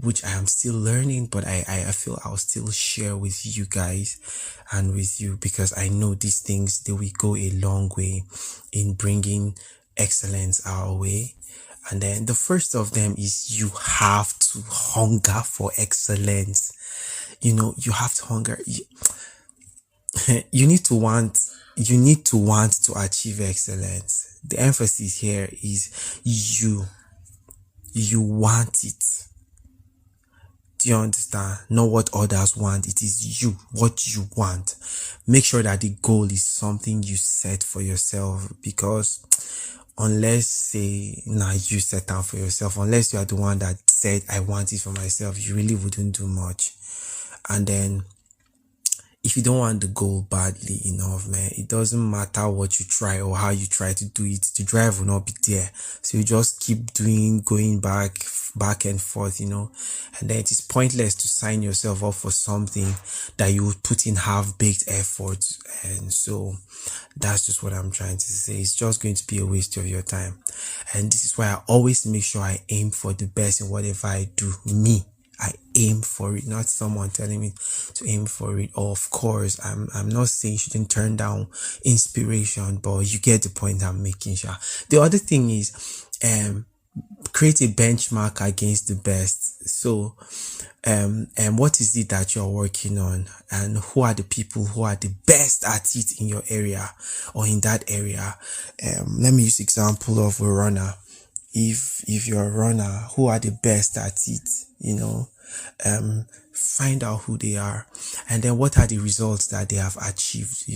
which I am still learning, but I feel I'll still share with you guys and with you, because I know these things, they will go a long way in bringing excellence our way. And then the first of them is you have to hunger for excellence. You have to hunger. You need to want to achieve excellence. The emphasis here is you want it. Do you understand? Not what others want. It is you, what you want. Make sure that the goal is something you set for yourself, because unless you set down for yourself, unless you are the one that said, I want it for myself, you really wouldn't do much. And then if you don't want the goal badly enough, man, it doesn't matter what you try or how you try to do it, the drive will not be there. So you just keep going back and forth, and then it is pointless to sign yourself up for something that you would put in half-baked effort. And so that's just what I'm trying to say. It's just going to be a waste of your time. And this is why I always make sure I aim for the best in whatever I do. I aim for it, not someone telling me to aim for it. Or of course, I'm not saying you shouldn't turn down inspiration, but you get the point I'm making, sure. The other thing is, create a benchmark against the best. So, what is it that you're working on, and who are the people who are the best at it in your area or in that area? Let me use example of a runner. If you're a runner, who are the best at it? find out who they are, and then what are the results that they have achieved,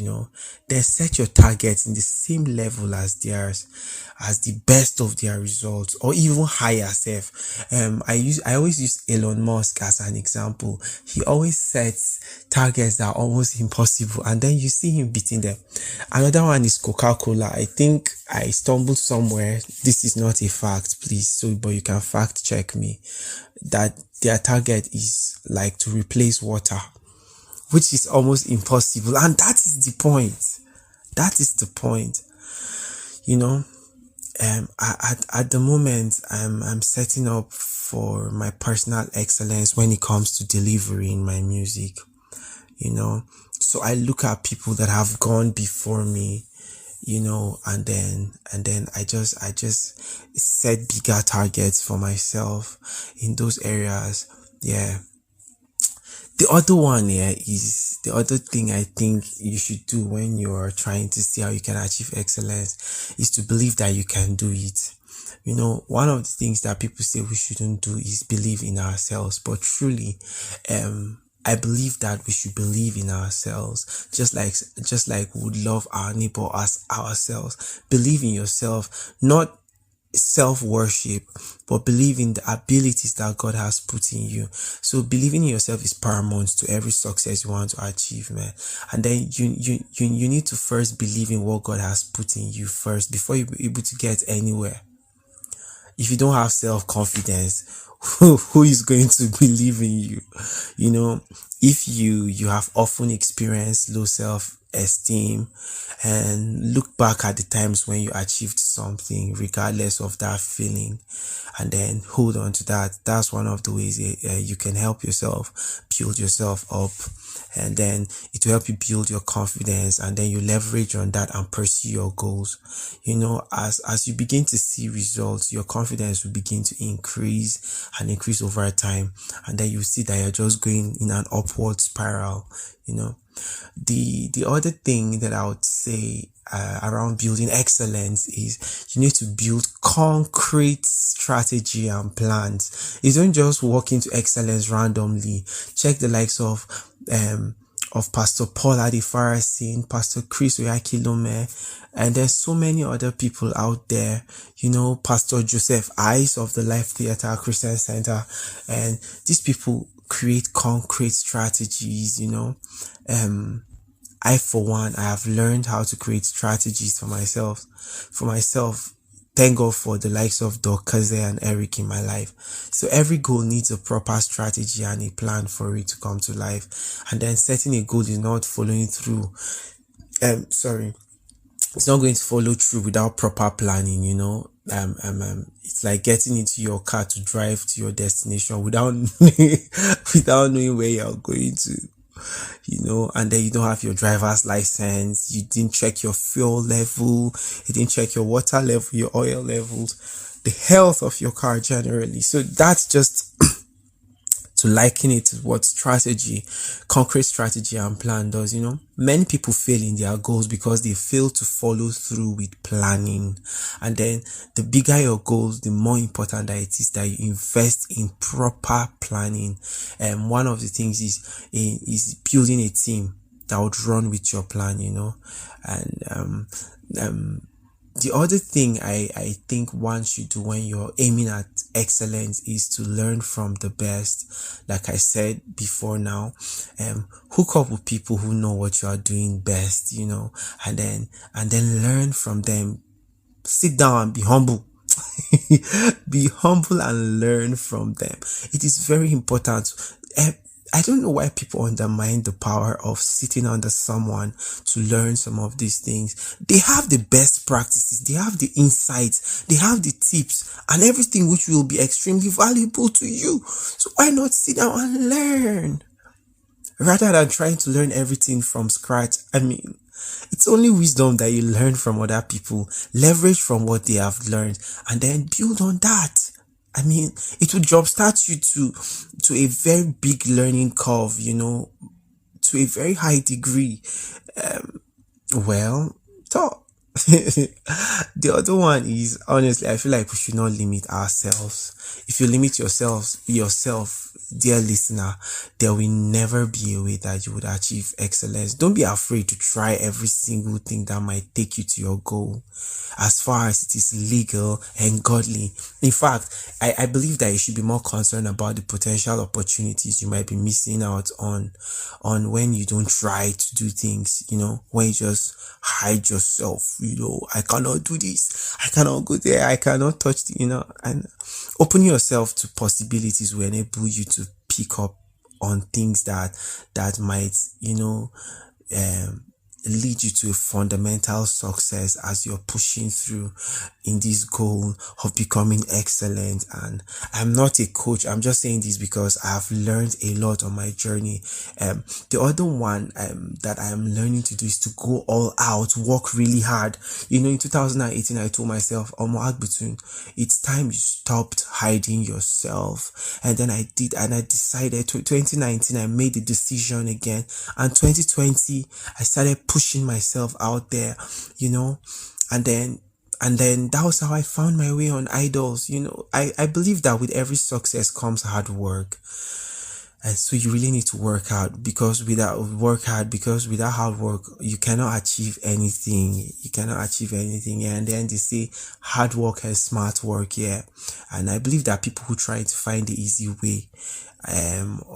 then set your targets in the same level as theirs, as the best of their results, or even higher self. I always use Elon Musk as an example. He always sets targets that are almost impossible, and then you see him beating them. Another one is Coca-Cola. I think I stumbled somewhere. This is not a fact, please. But you can fact check me, that their target is like to replace water, which is almost impossible. And that is the point. That is the point. At the moment, I'm setting up for my personal excellence when it comes to delivering my music. So I look at people that have gone before me, and then I just set bigger targets for myself in those areas. Yeah. The other one here is the other thing I think you should do when you're trying to see how you can achieve excellence is to believe that you can do it. One of the things that people say we shouldn't do is believe in ourselves, but truly, I believe that we should believe in ourselves, just like we would love our neighbor as ourselves. Believe in yourself, not self-worship, but believe in the abilities that God has put in you. So believing in yourself is paramount to every success you want to achieve, man. And then you need to first believe in what God has put in you first before you're able to get anywhere. If you don't have self-confidence, who is going to believe in you? If you have often experienced low self-esteem and look back at the times when you achieved something, regardless of that feeling, and then hold on to that, that's one of the ways you can help yourself build yourself up. And then it will help you build your confidence, and then you leverage on that and pursue your goals. As you begin to see results, your confidence will begin to increase over time, and then you see that you're just going in an upward spiral. The other thing that I would say around building excellence is you need to build concrete strategy and plans. You don't just walk into excellence randomly. Check the likes of Pastor Paul Adifarasin, Pastor Chris Oyakilome, and there's so many other people out there, Pastor Joseph Ice of the Life Theatre Christian Center, and these people create concrete strategies. I, for one, I have learned how to create strategies for myself. Thank God for the likes of Doc Kaze and Eric in my life. So every goal needs a proper strategy and a plan for it to come to life. And then setting a goal is not following through. It's not going to follow through without proper planning, it's like getting into your car to drive to your destination without knowing where you're going to. And then you don't have your driver's license, you didn't check your fuel level, you didn't check your water level, your oil levels, the health of your car generally. So that's just to liken it to what concrete strategy and plan does. Many people fail in their goals because they fail to follow through with planning. And then the bigger your goals, the more important that it is that you invest in proper planning. And one of the things is building a team that would run with your plan, and the other thing I think one should do when you're aiming at excellence is to learn from the best. Like I said before now, hook up with people who know what you are doing best, and then learn from them. Sit down and be humble. Be humble and learn from them. It is very important. I don't know why people undermine the power of sitting under someone to learn some of these things. They have the best practices, they have the insights, they have the tips and everything which will be extremely valuable to you. So why not sit down and learn? Rather than trying to learn everything from scratch. It's only wisdom that you learn from other people, leverage from what they have learned, and then build on that. It will jumpstart you to a very big learning curve, to a very high degree. The other one is, honestly, I feel like we should not limit ourselves. If you limit yourself, dear listener, there will never be a way that you would achieve excellence. Don't be afraid to try every single thing that might take you to your goal, as far as it is legal and godly. In fact, I believe that you should be more concerned about the potential opportunities you might be missing out on when you don't try to do things, when you just hide yourself, I cannot do this, I cannot go there, I cannot touch and open yourself to possibilities will enable you to pick up on things that might, um lead you to a fundamental success as you're pushing through in this goal of becoming excellent. And I'm not a coach, I'm just saying this because I've learned a lot on my journey. The other one that I am learning to do is to go all out, work really hard. In 2018 I told myself, Agbutun, it's time you stopped hiding yourself. And then I did, and I decided 2019 I made the decision again, and 2020 I started pushing myself out there, and then that was how I found my way on Idols. I believe that with every success comes hard work. And so you really need to because without hard work, you cannot achieve anything. And then they say hard work and smart work. Yeah. And I believe that people who try to find the easy way,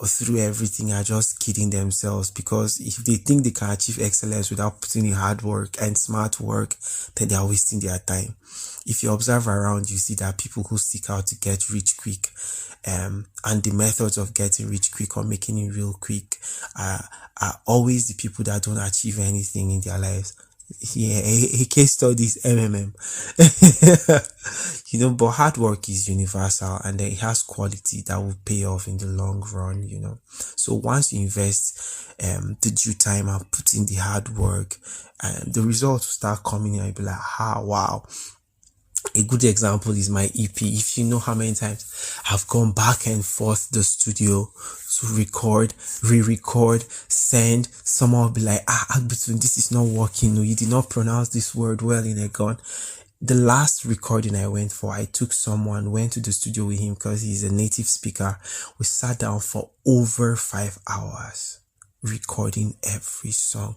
through everything are just kidding themselves, because if they think they can achieve excellence without putting in hard work and smart work, then they are wasting their time. If you observe around, you see that people who seek out to get rich quick, and the methods of getting rich quick or making it real quick are always the people that don't achieve anything in their lives. Yeah, a case study is MMM. But hard work is universal, and then it has quality that will pay off in the long run. So once you invest the due time and put in the hard work, the results will start coming in, and you'll be like, wow. A good example is my EP. If you know how many times I've gone back and forth the studio to record, re-record, send, someone will be like, Agbutun, this is not working. No, you did not pronounce this word well in a gun. The last recording I went for, I took someone, went to the studio with him because he's a native speaker. We sat down for over 5 hours, recording every song,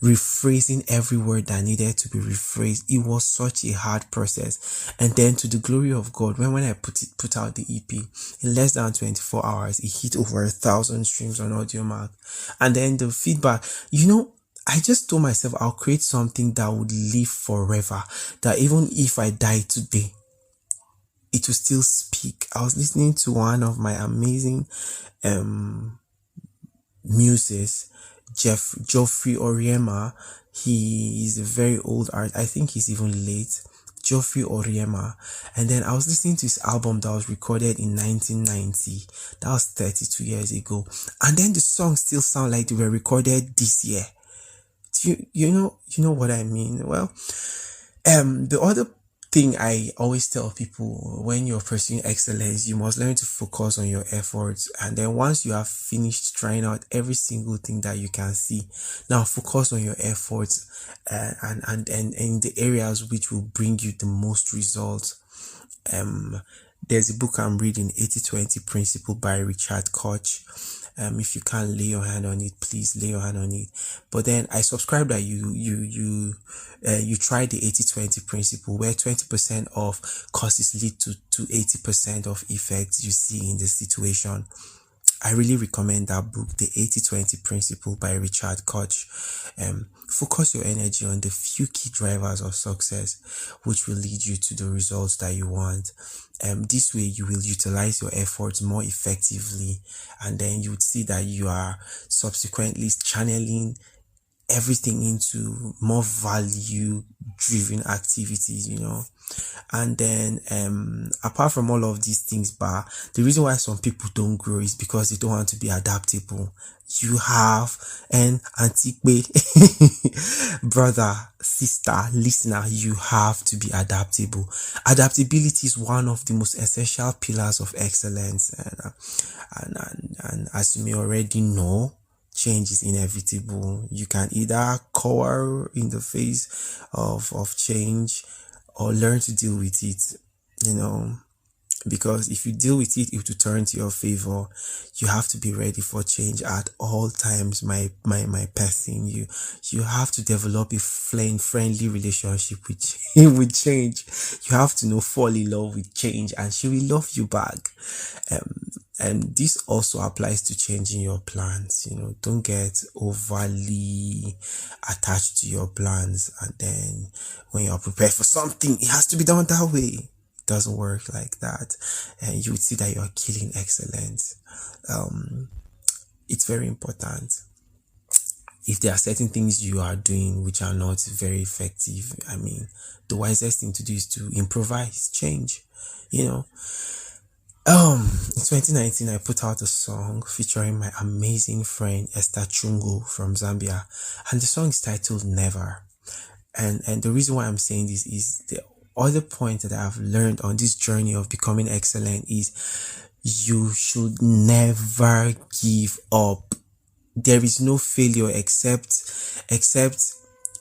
rephrasing every word that needed to be rephrased. It was such a hard process. And then, to the glory of God, when I put out the EP, in less than 24 hours, it hit over 1,000 streams on Audiomack. And then the feedback, I just told myself I'll create something that would live forever, that even if I die today, it will still speak. I was listening to one of my amazing muses, Geoffrey Oriema. He is a very old artist. I think he's even late. Geoffrey Oriema. And then I was listening to his album that was recorded in 1990. That was 32 years ago. And then the songs still sound like they were recorded this year. You know what I mean? Well, the other thing I always tell people, when you're pursuing excellence, you must learn to focus on your efforts. And then once you have finished trying out every single thing that you can see, now focus on your efforts and the areas which will bring you the most results. There's a book I'm reading, 80-20 Principle by Richard Koch. If you can't lay your hand on it, please lay your hand on it. But then I subscribe that you try the 80-20 principle, where 20% of causes lead to 80% of effects you see in the situation. I really recommend that book, the 80-20 Principle by Richard Koch. Focus your energy on the few key drivers of success, which will lead you to the results that you want. This way you will utilize your efforts more effectively, and then you would see that you are subsequently channeling everything into more value driven activities. And then apart from all of these things, but the reason why some people don't grow is because they don't want to be adaptable. You have an antique brother, sister, listener, you have to be adaptable. Adaptability is one of the most essential pillars of excellence, and as you may already know, change is inevitable. You can either cower in the face of change or learn to deal with it, you know, because if you deal with it, it will turn to your favor. You have to be ready for change at all times. My person, you have to develop a friendly relationship with with change. You have to know fall in love with change, and she will love you back. And this also applies to changing your plans. Don't get overly attached to your plans, and then when you're prepared for something, it has to be done that way. Doesn't work like that, and you would see that you're killing excellence. It's very important. If there are certain things you are doing which are not very effective, the wisest thing to do is to improvise, change. In 2019, I put out a song featuring my amazing friend Esther Chungo from Zambia, and the song is titled Never. And the reason why I'm saying this is the other point that I've learned on this journey of becoming excellent is you should never give up. There is no failure except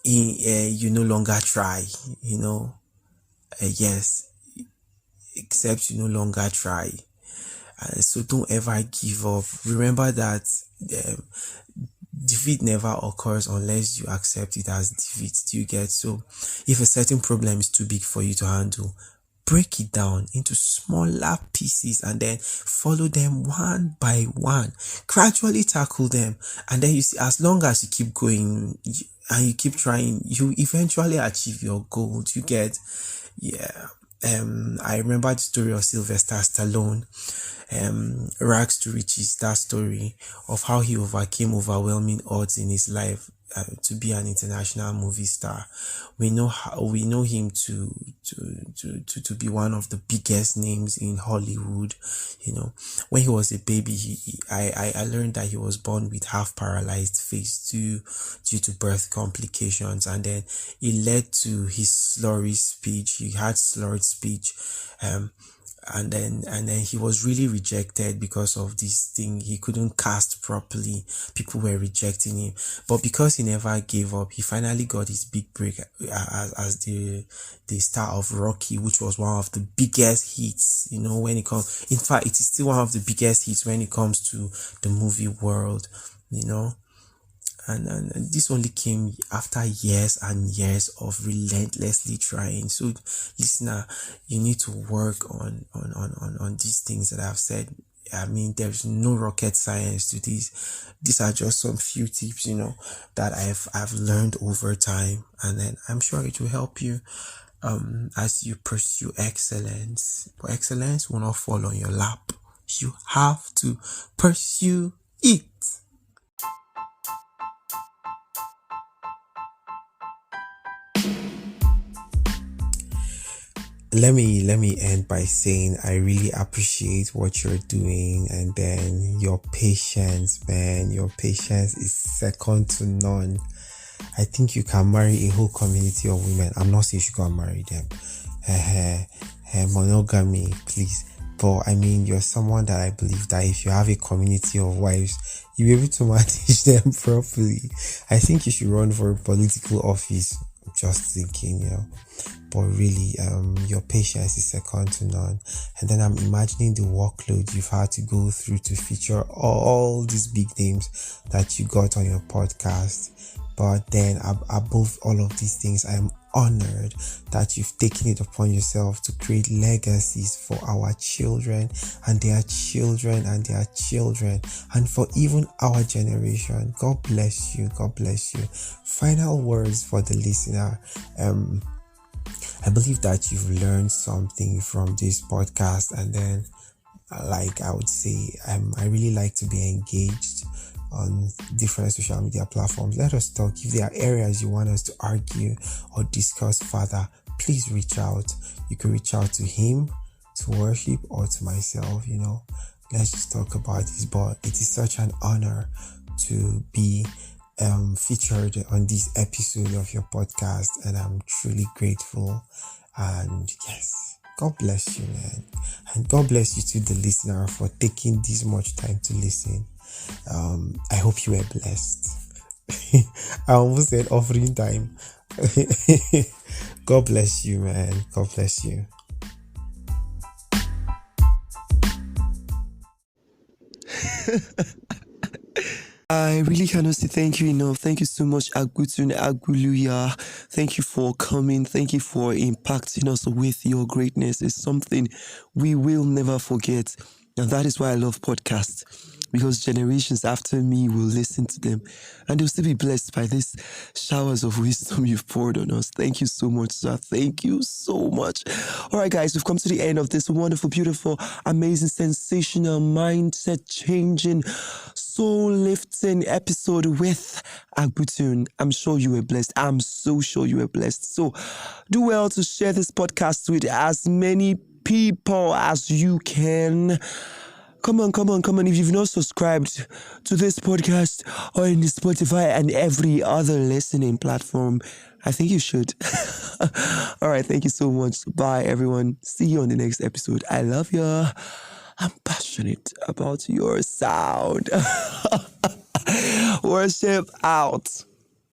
you no longer try. Yes, except you no longer try. So don't ever give up. Remember that defeat never occurs unless you accept it as defeat. Do you get? So if a certain problem is too big for you to handle, break it down into smaller pieces and then follow them one by one. Gradually tackle them, and then you see, as long as you keep going and you keep trying, you eventually achieve your goal. Do you get? Yeah. I remember the story of Sylvester Stallone, Rags to Riches, that story of how he overcame overwhelming odds in his life to be an international movie star. We know him to be one of the biggest names in Hollywood. When he was a baby, I learned that he was born with half paralyzed face due to birth complications, and then it led to his slurry speech. He had slurred speech, and then he was really rejected because of this thing. He couldn't cast properly. People were rejecting him, but because he never gave up, he finally got his big break as the star of Rocky, which was one of the biggest hits. When it comes, in fact, it is still one of the biggest hits when it comes to the movie world. And this only came after years and years of relentlessly trying. So, listener, you need to work on these things that I've said. There's no rocket science to this. These are just some few tips, that I've learned over time, and then I'm sure it will help you as you pursue excellence. But excellence will not fall on your lap. You have to pursue it. Let me end by saying I really appreciate what you're doing, and then your patience, man. Your patience is second to none. I think you can marry a whole community of women. I'm not saying you should go and marry them. Monogamy, please. But you're someone that I believe that if you have a community of wives, you'll be able to manage them properly. I think you should run for a political office. Just thinking, but really, your patience is second to none. And then I'm imagining the workload you've had to go through to feature all these big names that you got on your podcast. But then above all of these things, I'm honored that you've taken it upon yourself to create legacies for our children and their children and their children, and for even our generation. God bless you. God bless you. Final words for the listener. I believe that you've learned something from this podcast, and then, like I would say, I really like to be engaged on different social media platforms. Let us talk. If there are areas you want us to argue or discuss further, please reach out. You can reach out to him, to worship, or to myself. Let's just talk about this. But it is such an honor to be featured on this episode of your podcast, and I'm truly grateful. And yes, God bless you, man. And God bless you to the listener for taking this much time to listen. I hope you were blessed. I almost said offering time. God bless you, man. God bless you. I really cannot say thank you enough. Thank you so much, Agbutun Aguluya. Thank you for coming. Thank you for impacting us with your greatness. It's something we will never forget. And that is why I love podcasts, because generations after me will listen to them and they'll still be blessed by these showers of wisdom you've poured on us. Thank you so much, sir. Thank you so much. All right, guys, we've come to the end of this wonderful, beautiful, amazing, sensational, mindset changing, soul lifting episode with Agbutun. I'm sure you were blessed. I'm so sure you were blessed. So do well to share this podcast with as many people as you can. Come on, come on, come on. If you've not subscribed to this podcast or in Spotify and every other listening platform, I think you should. All right, thank you so much. Bye, everyone. See you on the next episode. I love you. I'm passionate about your sound. Worship out.